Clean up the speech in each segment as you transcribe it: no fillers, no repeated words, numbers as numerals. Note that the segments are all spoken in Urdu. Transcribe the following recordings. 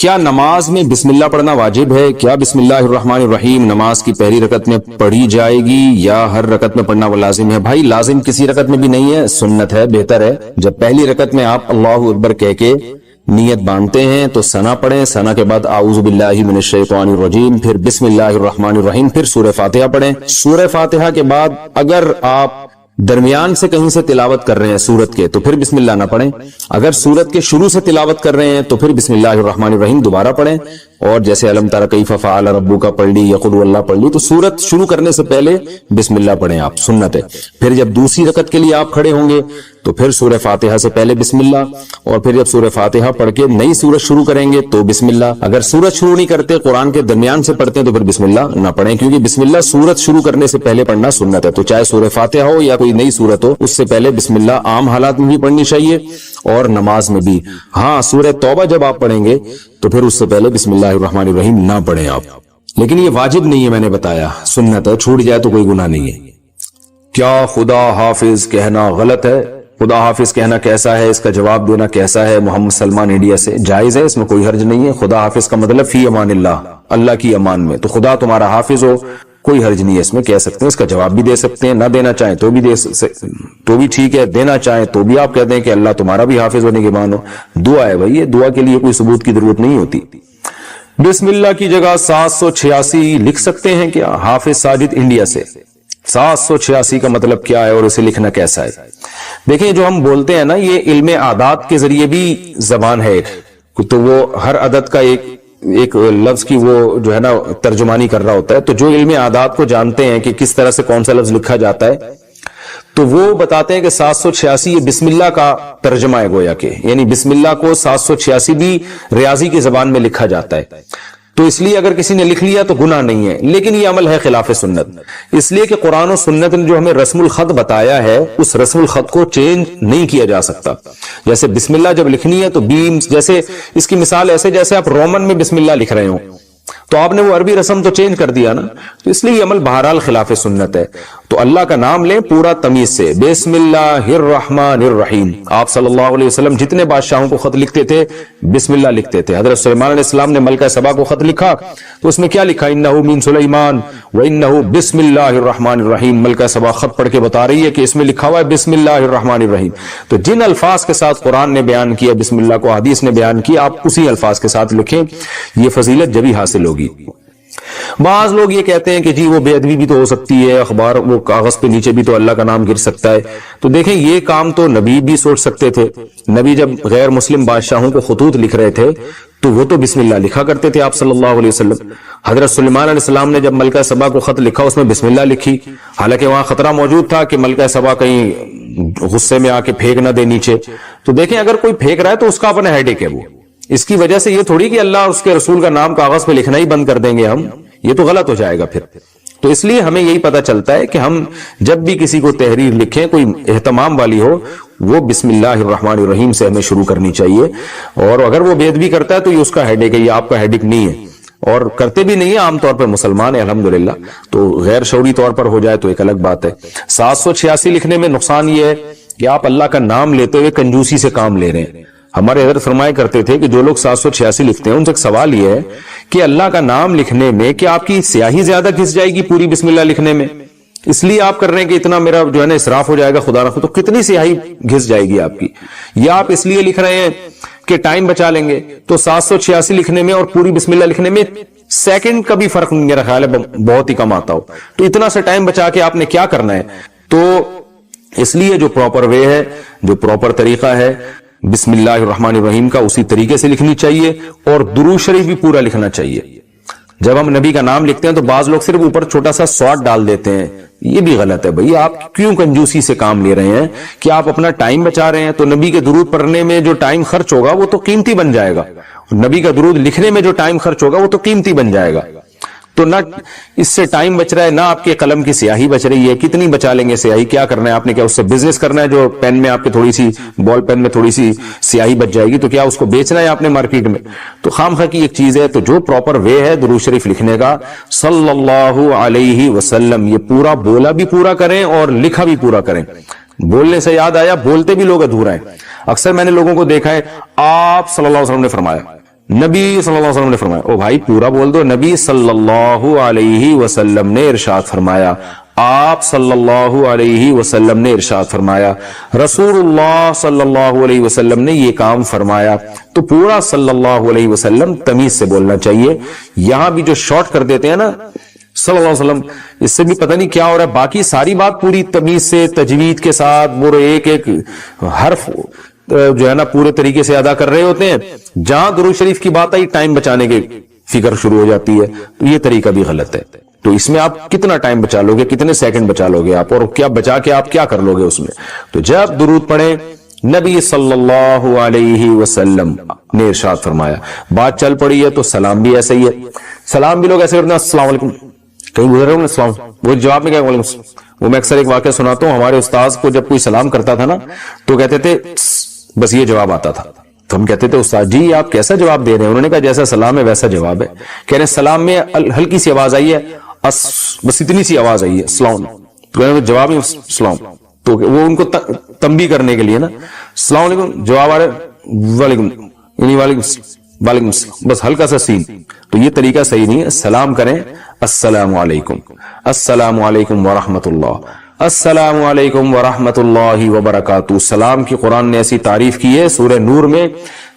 کیا نماز میں بسم اللہ پڑھنا واجب ہے؟ کیا بسم اللہ الرحمن الرحیم نماز کی پہلی رکعت میں پڑھی جائے گی یا ہر رکعت میں پڑھنا وہ لازم ہے؟ بھائی لازم کسی رکعت میں بھی نہیں ہے، سنت ہے، بہتر ہے جب پہلی رکعت میں آپ اللہ اکبر کہہ کے نیت باندھتے ہیں تو ثنا پڑھیں، ثنا کے بعد اعوذ باللہ من الشیطان الرجیم، پھر بسم اللہ الرحمن الرحیم، پھر سورہ فاتحہ پڑھیں۔ سورہ فاتحہ کے بعد اگر آپ درمیان سے کہیں سے تلاوت کر رہے ہیں سورت کے تو پھر بسم اللہ نہ پڑھیں، اگر سورت کے شروع سے تلاوت کر رہے ہیں تو پھر بسم اللہ الرحمن الرحیم دوبارہ پڑھیں، اور جیسے الم تر کیف فعل ربک پڑھ لی یا قل اللہ پڑھ لی تو سورت شروع کرنے سے پہلے بسم اللہ پڑھیں آپ، سنت ہے۔ پھر جب دوسری رکعت کے لیے آپ کھڑے ہوں گے تو پھر سورہ فاتحہ سے پہلے بسم اللہ، اور پھر جب سورہ فاتحہ پڑھ کے نئی سورت شروع کریں گے تو بسم اللہ۔ اگر سورت شروع نہیں کرتے، قرآن کے درمیان سے پڑھتے ہیں تو پھر بسم اللہ نہ پڑھیں، کیونکہ بسم اللہ سورت شروع کرنے سے پہلے پڑھنا سنت ہے۔ تو چاہے سورہ فاتحہ ہو یا کوئی نئی سورت ہو، اس سے پہلے بسم اللہ عام حالات میں بھی پڑھنی چاہیے اور نماز میں بھی۔ ہاں سورہ توبہ جب آپ پڑھیں گے تو پھر اس سے پہلے بسم اللہ الرحمن الرحیم نہ پڑھیں آپ، لیکن یہ واجب نہیں ہے، میں نے بتایا سنت ہے، چھوٹ جائے تو کوئی گناہ نہیں ہے۔ کیا خدا حافظ کہنا غلط ہے؟ خدا حافظ کہنا کیسا ہے، اس کا جواب دینا کیسا ہے؟ محمد سلمان انڈیا سے۔ جائز ہے، اس میں کوئی حرج نہیں ہے۔ خدا حافظ کا مطلب فی امان اللہ، اللہ کی امان میں، تو خدا تمہارا حافظ ہو، کوئی حرج نہیں ہے اس میں، کہہ سکتے ہیں، اس کا جواب بھی دے سکتے ہیں، نہ دینا چاہیں تو بھی تو بھی ٹھیک ہے، دینا چاہیں تو بھی آپ کہتے ہیں کہ اللہ تمہارا بھی حافظ ہونے کے مانو۔ دعا ہے بھائی، یہ دعا کے لیے کوئی ثبوت کی ضرورت نہیں ہوتی۔ بسم اللہ کی جگہ 786 لکھ سکتے ہیں کیا؟ حافظ ساجد انڈیا سے۔ 786 کا مطلب کیا ہے اور اسے لکھنا کیسا ہے؟ دیکھیں جو ہم بولتے ہیں نا، یہ علم اعداد کے ذریعے بھی زبان ہے ایک، تو وہ ہر عدد کا ایک لفظ کی وہ جو ہے نا ترجمانی کر رہا ہوتا ہے، تو جو علم اعداد کو جانتے ہیں کہ کس طرح سے کون سا لفظ لکھا جاتا ہے تو وہ بتاتے ہیں کہ 786 یہ بسم اللہ کا ترجمہ ہے گویا کہ، یعنی بسم اللہ کو 786 بھی ریاضی کی زبان میں لکھا جاتا ہے، تو اس لیے اگر کسی نے لکھ لیا تو گناہ نہیں ہے، لیکن یہ عمل ہے خلاف سنت، اس لیے کہ قرآن و سنت نے جو ہمیں رسم الخط بتایا ہے اس رسم الخط کو چینج نہیں کیا جا سکتا۔ جیسے بسم اللہ جب لکھنی ہے تو بیم، جیسے اس کی مثال ایسے جیسے آپ رومن میں بسم اللہ لکھ رہے ہوں تو آپ نے وہ عربی رسم تو چینج کر دیا نا، تو اس لیے یہ عمل بہرحال خلاف سنت ہے۔ تو اللہ کا نام لیں پورا تمیز سے، بسم اللہ الرحمن الرحیم۔ آپ صلی اللہ علیہ وسلم جتنے بادشاہوں کو خط لکھتے تھے بسم اللہ لکھتے تھے۔ حضرت سلیمان علیہ السلام نے ملکہ سبا کو خط لکھا تو اس میں کیا لکھا؟ انہ من سلیمان وانہ بسم اللہ الرحمن الرحیم۔ ملکہ سبا خط پڑھ کے بتا رہی ہے کہ اس میں لکھا ہوا ہے بسم اللہ الرحمن الرحیم۔ تو جن الفاظ کے ساتھ قرآن نے بیان کیا بسم اللہ کو، حدیث نے بیان کیا، آپ اسی الفاظ کے ساتھ لکھیں، یہ فضیلت جبھی حاصل ہوگی۔ بعض لوگ یہ کہتے ہیں کہ جی وہ بے ادبی بھی تو ہو سکتی ہے، اخبار وہ کاغذ پہ نیچے بھی تو اللہ کا نام گر سکتا ہے، تو دیکھیں یہ کام تو نبی بھی سوچ سکتے تھے۔ نبی جب غیر مسلم بادشاہوں کو خطوط لکھ رہے تھے تو وہ تو بسم اللہ لکھا کرتے تھے آپ صلی اللہ علیہ وسلم۔ حضرت سلیمان علیہ السلام نے جب ملکہ سبا کو خط لکھا اس میں بسم اللہ لکھی، حالانکہ وہاں خطرہ موجود تھا کہ ملکہ سبا کہیں غصے میں آ کے پھینک نہ دے نیچے، تو دیکھیں اگر کوئی پھینک رہا ہے تو اس کا اپنا ہیڈیک ہے، وہ اس کی وجہ سے یہ تھوڑی کہ اللہ اس کے رسول کا نام کاغذ پہ لکھنا ہی بند کر دیں گے ہم، یہ تو غلط ہو جائے گا پھر۔ تو اس لیے ہمیں یہی پتہ چلتا ہے کہ ہم جب بھی کسی کو تحریر لکھیں کوئی اہتمام والی ہو، وہ بسم اللہ الرحمن الرحیم سے ہمیں شروع کرنی چاہیے، اور اگر وہ بے ادبی کرتا ہے تو یہ اس کا ہیڈیک ہے، یہ آپ کا ہیڈیک نہیں ہے، اور کرتے بھی نہیں ہے عام طور پر مسلمان ہے الحمدللہ، تو غیر شعوری طور پر ہو جائے تو ایک الگ بات ہے۔ 786 لکھنے میں نقصان یہ ہے کہ آپ اللہ کا نام لیتے ہوئے کنجوسی سے کام لے رہے ہیں۔ ہمارے حضرت فرمایا کرتے تھے کہ جو لوگ 786 لکھتے ہیں ان سے ایک سوال یہ ہے کہ اللہ کا نام لکھنے میں کیا آپ کی سیاہی زیادہ گھس جائے گی پوری بسم اللہ لکھنے میں؟ اس لیے آپ کر رہے ہیں کہ اتنا میرا جو ہے نا اسراف ہو جائے گا خدا رکھو، تو کتنی سیاہی گھس جائے گی آپ کی؟ یا آپ اس لیے لکھ رہے ہیں کہ ٹائم بچا لیں گے؟ تو 786 لکھنے میں اور پوری بسم اللہ لکھنے میں سیکنڈ کا بھی فرق نہیں، میرا خیال ہے بہت ہی کم آتا ہو، تو اتنا سا ٹائم بچا کے آپ نے کیا کرنا ہے؟ تو اس لیے جو پراپر وے ہے، جو پراپر طریقہ ہے بسم اللہ الرحمن الرحیم کا، اسی طریقے سے لکھنی چاہیے، اور درود شریف بھی پورا لکھنا چاہیے۔ جب ہم نبی کا نام لکھتے ہیں تو بعض لوگ صرف اوپر چھوٹا سا سواد ڈال دیتے ہیں، یہ بھی غلط ہے بھئی۔ آپ کیوں کنجوسی سے کام لے رہے ہیں کہ آپ اپنا ٹائم بچا رہے ہیں؟ تو نبی کے درود پڑھنے میں جو ٹائم خرچ ہوگا وہ تو قیمتی بن جائے گا، نبی کا درود لکھنے میں جو ٹائم خرچ ہوگا وہ تو قیمتی بن جائے گا۔ تو نہ اس سے ٹائم بچ رہا ہے، نہ آپ کے قلم کی سیاہی بچ رہی ہے۔ کتنی بچا لیں گے سیاہی؟ کیا کرنا ہے آپ نے؟ کیا اس سے بزنس کرنا ہے؟ جو پین میں آپ کے تھوڑی سی بال پین میں تھوڑی سی سیاہی بچ جائے گی تو کیا اس کو بیچنا ہے آپ نے مارکیٹ میں؟ تو خام خواہ کی ایک چیز ہے۔ تو جو پراپر وے ہے درود شریف لکھنے کا صلی اللہ علیہ وسلم، یہ پورا بولا بھی پورا کریں اور لکھا بھی پورا کریں۔ بولنے سے یاد آیا، بولتے بھی لوگ ادھورا ہیں۔ اکثر میں نے لوگوں کو دیکھا ہے آپ صلی اللہ علیہ وسلم نے فرمایا، نبی صلی اللہ علیہ وسلم نے فرمایا. او بھائی پورا بول دو. نبی صلی اللہ علیہ وسلم نے ارشاد فرمایا. آپ صلی اللہ علیہ وسلم نے ارشاد فرمایا. رسول اللہ صلی اللہ علیہ وسلم نے یہ کام فرمایا. تو پورا صلی اللہ علیہ وسلم تمیز سے بولنا چاہیے. یہاں بھی جو شارٹ کر دیتے ہیں نا صلی اللہ علیہ وسلم, اس سے بھی پتہ نہیں کیا ہو رہا ہے. باقی ساری بات پوری تمیز سے تجوید کے ساتھ وہ ایک ایک حرف جو ہے نا پورے طریقے سے ادا کر رہے ہوتے ہیں. جہاں درود شریف کی بات آئی ٹائم بچانے کی فکر شروع ہو جاتی ہے. تو یہ طریقہ بھی غلط ہے. تو اس میں آپ کتنا ٹائم بچا لو گے, کتنے سیکنڈ بچا لو گے آپ, اور کیا بچا کے آپ کیا کر لو گے اس میں. تو جب درود پڑھیں, نبی صلی اللہ علیہ وسلم نے ارشاد فرمایا. بات چل پڑی ہے تو سلام بھی ایسا ہی ہے. سلام بھی لوگ ایسے کرتے ہیں السلام علیکم, کہیں گزرے ہوں السلام, وہ جواب میں کیا وعلیکم السلام. وہ میں اکثر ایک واقعہ سناتا ہوں. ہمارے استاذ کو جب کوئی سلام کرتا تھا نا تو کہتے تھے بس یہ جواب آتا تھا. تو ہم کہتے تھے استاد جی آپ کیسا جواب دے رہے ہیں. انہوں نے کہا جیسا سلام ہے ویسا جواب ہے. کہہ رہے سلام میں ہلکی سی آواز آئی ہے, بس اتنی سی آواز آئی ہے السلام, تو جواب ہی السلام. تو وہ ان کو تنبیہ کرنے کے لیے نا السلام علیکم جواب آ رہے وعلیکم وعلیکم السلام, بس ہلکا سا سین. تو یہ طریقہ صحیح نہیں ہے. سلام کریں السلام علیکم, السلام علیکم ورحمۃ اللہ, السلام علیکم ورحمۃ اللہ وبرکاتہ. سلام کی قرآن نے ایسی تعریف کی ہے سورہ نور میں,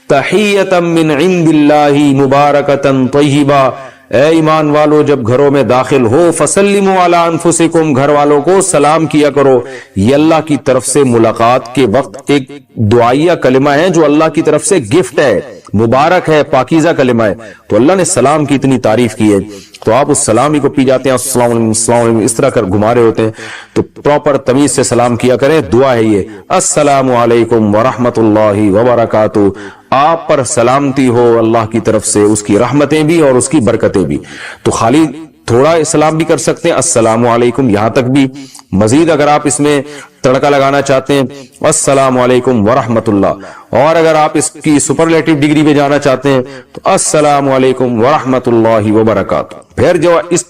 تحیۃ من عند اللہ مبارکۃ طیبہ. اے ایمان والو جب گھروں میں داخل ہو فسلموا علی انفسکم, گھر والوں کو سلام کیا کرو. یہ اللہ کی طرف سے ملاقات کے وقت ایک دعائیہ کلمہ ہے جو اللہ کی طرف سے گفٹ ہے, مبارک ہے, پاکیزہ کلمہ ہے. تو اللہ نے سلام کی اتنی تعریف کی ہے تو آپ اس سلام ہی کو پی جاتے ہیں السلام علیکم السلام علیکم اس طرح کر گھما رہے ہوتے ہیں. تو پراپر تمیز سے سلام کیا کریں. دعا ہے یہ السلام علیکم ورحمۃ اللہ وبرکاتہ. آپ پر سلامتی ہو اللہ کی طرف سے, اس کی رحمتیں بھی اور اس کی برکتیں بھی. تو خالی تھوڑا اسلام بھی کر سکتے ہیں السلام علیکم, یہاں تک بھی. مزید اگر آپ اس میں تڑکا لگانا چاہتے ہیں السلام علیکم ورحمۃ اللہ, اور اگر آپ اس کی سپرلیٹو ڈگری پہ جانا چاہتے ہیں تو السلام علیکم ورحمۃ اللہ وبرکاتہ. پھر جو اس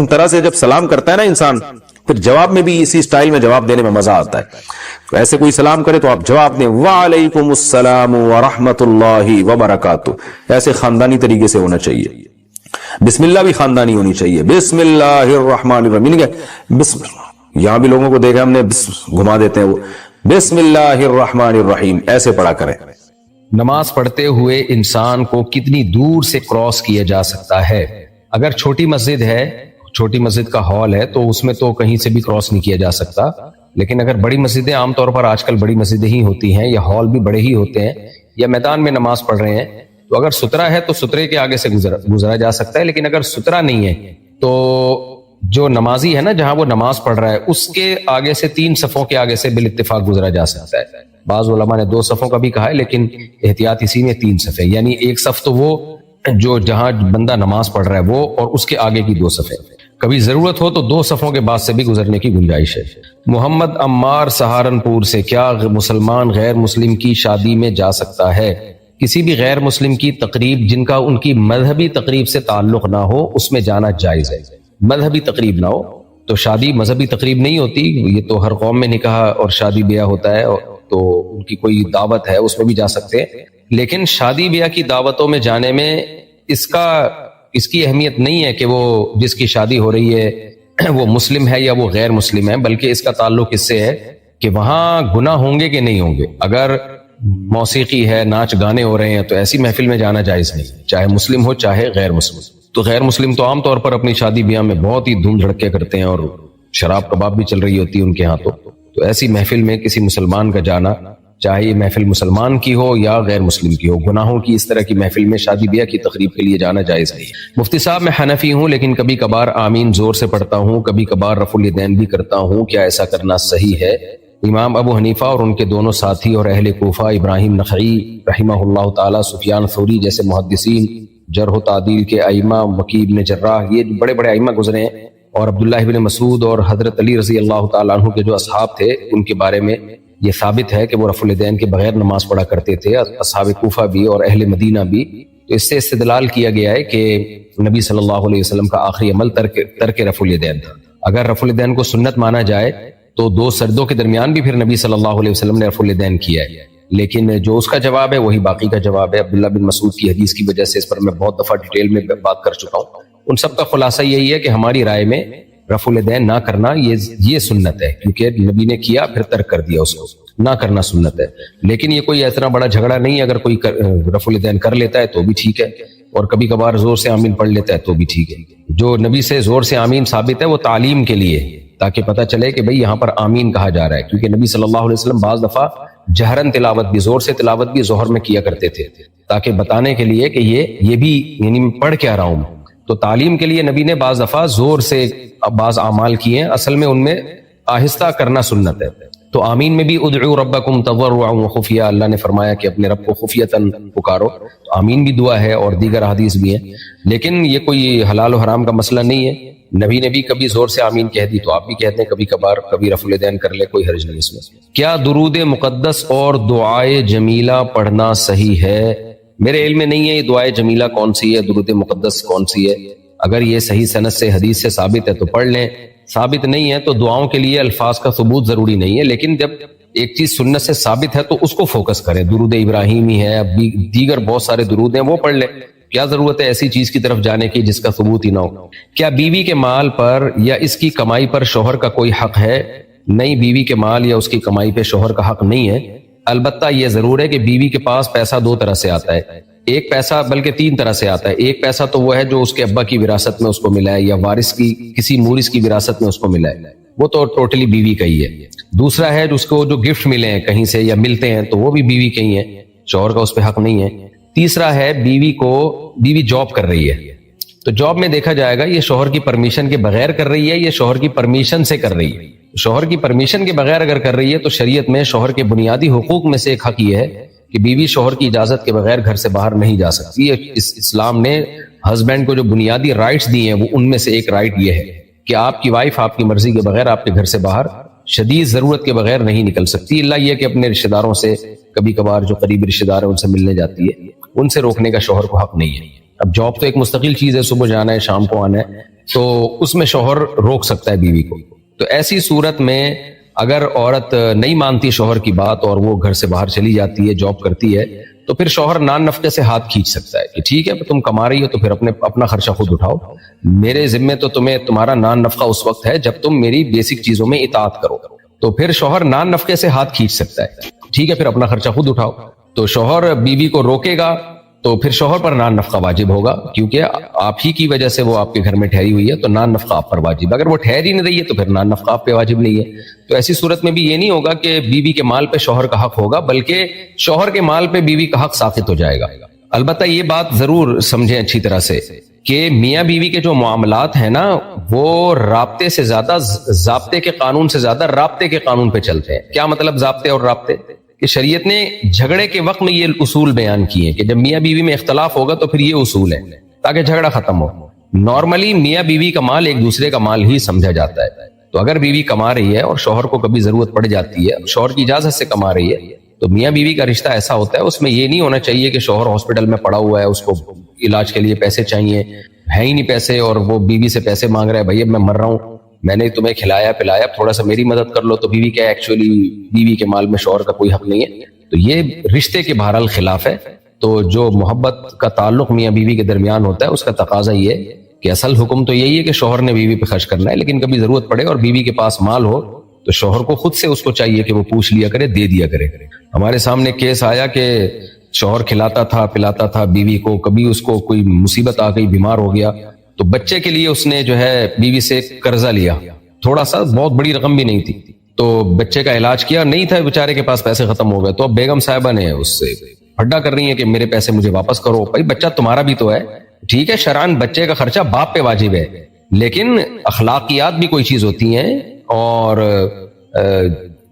طرح سے جب سلام کرتا ہے نا انسان, پھر جواب میں بھی اسی سٹائل میں جواب دینے میں مزہ آتا ہے. تو ایسے کوئی سلام کرے تو آپ جواب دیں وعلیکم السلام ورحمۃ اللہ وبرکاتہ. ایسے خاندانی طریقے سے ہونا چاہیے. بسم اللہ بھی خاندانی ہونی چاہیے. بسم اللہ الرحمن الرحیم, بسم اللہ. یہاں بھی لوگوں کو دیکھا ہم نے گھما دیتے ہیں وہ بسم اللہ الرحمن الرحیم ایسے پڑھا کریں. نماز پڑھتے ہوئے انسان کو کتنی دور سے کراس کیا جا سکتا ہے؟ اگر چھوٹی مسجد ہے, چھوٹی مسجد کا ہال ہے تو اس میں تو کہیں سے بھی کراس نہیں کیا جا سکتا. لیکن اگر بڑی مسجدیں, عام طور پر آج کل بڑی مسجدیں ہی ہوتی ہیں یا ہال بھی بڑے ہی ہوتے ہیں, یا میدان میں نماز پڑھ رہے ہیں, تو اگر سترا ہے تو سترے کے آگے سے گزرا جا سکتا ہے. لیکن اگر سترا نہیں ہے تو جو نمازی ہے نا, جہاں وہ نماز پڑھ رہا ہے اس کے آگے سے 3 صفوں کے آگے سے بالاتفاق گزرا جا سکتا ہے. بعض علماء نے 2 صفوں کا بھی کہا ہے, لیکن احتیاط اسی میں 3 صفیں, یعنی ایک صف تو وہ جو جہاں بندہ نماز پڑھ رہا ہے وہ, اور اس کے آگے کی 2 صفیں. کبھی ضرورت ہو تو 2 صفوں کے بعد سے بھی گزرنے کی گنجائش ہے. محمد عمار سہارنپور سے, کیا مسلمان غیر مسلم کی شادی میں جا سکتا ہے؟ کسی بھی غیر مسلم کی تقریب جن کا ان کی مذہبی تقریب سے تعلق نہ ہو اس میں جانا جائز ہے. مذہبی تقریب نہ ہو تو شادی مذہبی تقریب نہیں ہوتی. یہ تو ہر قوم میں نکاح اور شادی بیاہ ہوتا ہے, تو ان کی کوئی دعوت ہے اس میں بھی جا سکتے ہیں. لیکن شادی بیاہ کی دعوتوں میں جانے میں اس کی اہمیت نہیں ہے کہ وہ جس کی شادی ہو رہی ہے وہ مسلم ہے یا وہ غیر مسلم ہے, بلکہ اس کا تعلق اس سے ہے کہ وہاں گناہ ہوں گے کہ نہیں ہوں گے. اگر موسیقی ہے, ناچ گانے ہو رہے ہیں, تو ایسی محفل میں جانا جائز نہیں, چاہے مسلم ہو چاہے غیر مسلم. تو غیر مسلم تو عام طور پر اپنی شادی بیاہ میں بہت ہی دھوم دھڑکے کرتے ہیں, اور شراب کباب بھی چل رہی ہوتی ہے ان کے ہاں. تو ایسی محفل میں کسی مسلمان کا جانا, چاہے یہ محفل مسلمان کی ہو یا غیر مسلم کی ہو, گناہوں کی اس طرح کی محفل میں شادی بیاہ کی تقریب کے لیے جانا جائز نہیں. مفتی صاحب میں حنفی ہوں لیکن کبھی کبھار آمین زور سے پڑھتا ہوں, کبھی کبھار رفع الیدین بھی کرتا ہوں, کیا ایسا کرنا صحیح ہے؟ امام ابو حنیفہ اور ان کے دونوں ساتھی اور اہل کوفہ ابراہیم نخعی رحمہ اللہ تعالی, سفیان ثوری جیسے محدثین, جرح و تعدیل کے ائمہ, وکیع بن جراح, یہ بڑے بڑے ائمہ گزرے ہیں, اور عبداللہ بن مسعود اور حضرت علی رضی اللہ تعالیٰ عنہ کے جو اصحاب تھے ان کے بارے میں یہ ثابت ہے کہ وہ رفع الیدین کے بغیر نماز پڑھا کرتے تھے, اصحاب کوفہ بھی اور اہل مدینہ بھی. تو اس سے استدلال کیا گیا ہے کہ نبی صلی اللہ علیہ وسلم کا آخری عمل ترک رفع الیدین تھا. اگر رفع الیدین کو سنت مانا جائے تو 2 سجدوں کے درمیان بھی پھر نبی صلی اللہ علیہ وسلم نے رفع الیدین کیا ہے. لیکن جو اس کا جواب ہے وہی باقی کا جواب ہے. عبداللہ بن مسعود کی حدیث کی وجہ سے اس پر میں بہت دفعہ ڈیٹیل میں بات کر چکا ہوں. ان سب کا خلاصہ یہی ہے کہ ہماری رائے میں رفع الیدین نہ کرنا یہ سنت ہے، کیونکہ نبی نے کیا پھر ترک کر دیا، اس کو نہ کرنا سنت ہے. لیکن یہ کوئی اتنا بڑا جھگڑا نہیں ہے، اگر کوئی رفع الیدین کر لیتا ہے تو بھی ٹھیک ہے، اور کبھی کبھار زور سے آمین پڑھ لیتا ہے تو بھی ٹھیک ہے. جو نبی سے زور سے آمین ثابت ہے وہ تعلیم کے لیے، تاکہ پتہ چلے کہ بھئی یہاں پر آمین کہا جا رہا ہے. کیونکہ نبی صلی اللہ علیہ وسلم بعض دفعہ جہرن تلاوت بھی، زور سے تلاوت بھی ظہر میں کیا کرتے تھے، تاکہ بتانے کے لیے کہ یہ بھی یعنی پڑھ کیا رہا ہوں. تو تعلیم کے لیے نبی نے بعض دفعہ زور سے بعض اعمال کیے ہیں، اصل میں ان میں آہستہ کرنا سنت ہے. تو آمین میں بھی ادعوا ربکم تضرعا وخفیہ، اللہ نے فرمایا کہ اپنے رب کو خفیتاً پکارو. تو آمین بھی دعا ہے اور دیگر احادیث بھی ہیں، لیکن یہ کوئی حلال و حرام کا مسئلہ نہیں ہے. نبی نے بھی کبھی زور سے آمین کہہ دی تو آپ بھی کہتے ہیں کبھی کبھار، کبھی رفع الیدین کر لے، کوئی حرج نہیں اس میں. کیا درود مقدس اور دعائے جمیلہ پڑھنا صحیح ہے؟ میرے علم میں نہیں ہے یہ دعائے جمیلہ کون سی ہے، درود مقدس کون سی ہے. اگر یہ صحیح سند سے حدیث سے ثابت ہے تو پڑھ لیں، ثابت نہیں ہے تو دعاؤں کے لیے الفاظ کا ثبوت ضروری نہیں ہے. لیکن جب ایک چیز سنت سے ثابت ہے تو اس کو فوکس کریں. درود ابراہیمی ہے، اب دیگر بہت سارے درود ہیں، وہ پڑھ لیں. کیا ضرورت ہے ایسی چیز کی طرف جانے کی جس کا ثبوت ہی نہ ہو؟ کیا بیوی کے مال پر یا اس کی کمائی پر شوہر کا کوئی حق ہے؟ نہیں، بیوی کے مال یا اس کی کمائی پہ شوہر کا حق نہیں ہے. البتہ یہ ضرور ہے کہ بیوی کے پاس پیسہ دو طرح سے آتا ہے. ایک پیسہ بلکہ تین طرح سے آتا ہے. ایک پیسہ تو وہ ہے جو اس کے ابا کی وراثت میں اس کو ملا ہے، یا وارث کی کسی مورث کی وراثت میں اس کو ملا ہے، وہ تو ٹوٹلی بیوی کا ہی ہے. دوسرا ہے اس کو جو گفٹ ملے ہیں کہیں سے یا ملتے ہیں تو وہ بھی بیوی کا ہی ہے، شوہر کا اس پہ حق نہیں ہے. تیسرا ہے بیوی جاب کر رہی ہے، تو جاب میں دیکھا جائے گا یہ شوہر کی پرمیشن کے بغیر کر رہی ہے یا شوہر کی پرمیشن سے کر رہی ہے. شوہر کی پرمیشن کے بغیر اگر کر رہی ہے تو شریعت میں شوہر کے بنیادی حقوق میں سے ایک حق یہ ہے کہ بیوی شوہر کی اجازت کے بغیر گھر سے باہر نہیں جا سکتی. اسلام نے ہسبینڈ کو جو بنیادی رائٹس دیے ہیں وہ ان میں سے ایک رائٹ یہ ہے کہ آپ کی وائف آپ کی مرضی کے بغیر آپ کے گھر سے باہر شدید ضرورت کے بغیر نہیں نکل سکتی، اللہ یہ کہ اپنے رشتہ داروں سے کبھی کبھار جو قریبی رشتہ دار ہیں ان سے ملنے جاتی ہے، ان سے روکنے کا شوہر کو حق نہیں ہے. اب جاب تو ایک مستقل چیز ہے، صبح جانا ہے شام کو آنا ہے، تو اس میں شوہر روک سکتا ہے بیوی کو. تو ایسی صورت میں اگر عورت نہیں مانتی شوہر کی بات اور وہ گھر سے باہر چلی جاتی ہے، جاب کرتی ہے، تو پھر شوہر نان نفقے سے ہاتھ کھینچ سکتا ہے کہ ٹھیک ہے تم کما رہی ہو تو پھر اپنا خرچہ خود اٹھاؤ، میرے ذمے تو تمہارا نان نفقہ اس وقت ہے جب تم میری بیسک چیزوں میں اطاعت کرو. تو پھر شوہر نان نفقے سے ہاتھ کھینچ سکتا ہے، ٹھیک ہے پھر اپنا خرچہ خود اٹھاؤ. تو شوہر بیوی کو روکے گا تو پھر شوہر پر نان نفقہ واجب ہوگا، کیونکہ آپ ہی کی وجہ سے وہ آپ کے گھر میں ٹھہری ہوئی ہے، تو نان نفقہ آپ پر واجب. اگر وہ ٹھہر ہی نہیں رہی ہے تو پھر نان نفقہ آپ پہ واجب نہیں ہے. تو ایسی صورت میں بھی یہ نہیں ہوگا کہ بیوی کے مال پہ شوہر کا حق ہوگا، بلکہ شوہر کے مال پہ بیوی کا حق ساقط ہو جائے گا. البتہ یہ بات ضرور سمجھیں اچھی طرح سے کہ میاں بیوی کے جو معاملات ہیں نا وہ رابطے سے زیادہ، ضابطے کے قانون سے زیادہ رابطے کے قانون پہ چلتے ہیں. کیا مطلب ضابطے اور رابطے؟ کہ شریعت نے جھگڑے کے وقت میں یہ اصول بیان کیے ہیں کہ جب میاں بیوی میں اختلاف ہوگا تو پھر یہ اصول ہے تاکہ جھگڑا ختم ہو. نارملی میاں بیوی کا مال ایک دوسرے کا مال ہی سمجھا جاتا ہے. تو اگر بیوی کما رہی ہے اور شوہر کو کبھی ضرورت پڑ جاتی ہے، شوہر کی اجازت سے کما رہی ہے، تو میاں بیوی کا رشتہ ایسا ہوتا ہے اس میں یہ نہیں ہونا چاہیے کہ شوہر ہاسپٹل میں پڑا ہوا ہے، اس کو علاج کے لیے پیسے چاہیے، ہے ہی نہیں پیسے، اور وہ بیوی سے پیسے مانگ رہا ہے، بھائی اب میں مر رہا ہوں، میں نے تمہیں کھلایا پلایا، تھوڑا سا میری مدد کر لو. تو بیوی کیا ایکچولی بیوی کے مال میں شوہر کا کوئی حق نہیں ہے. تو یہ رشتے کے بہرحال خلاف ہے. تو جو محبت کا تعلق میاں بیوی کے درمیان ہوتا ہے اس کا تقاضا یہ ہے کہ اصل حکم تو یہی ہے کہ شوہر نے بیوی پہ خرچ کرنا ہے، لیکن کبھی ضرورت پڑے اور بیوی کے پاس مال ہو تو شوہر کو خود سے اس کو چاہیے کہ وہ پوچھ لیا کرے، دے دیا کرے. ہمارے سامنے کیس آیا کہ شوہر کھلاتا تھا پلاتا تھا بیوی کو، کبھی اس کو کوئی مصیبت آ گئی، بیمار ہو گیا، تو بچے کے لیے اس نے جو ہے بیوی سے قرضہ لیا، تھوڑا سا، بہت بڑی رقم بھی نہیں تھی. تو بچے کا علاج کیا، نہیں تھا بیچارے کے پاس پیسے، ختم ہو گئے. تو اب بیگم صاحبہ نے اس سے پھڈا کر رہی ہیں کہ میرے پیسے مجھے واپس کرو. بھائی بچہ تمہارا بھی تو ہے، ٹھیک ہے شرعاً بچے کا خرچہ باپ پہ واجب ہے، لیکن اخلاقیات بھی کوئی چیز ہوتی ہیں اور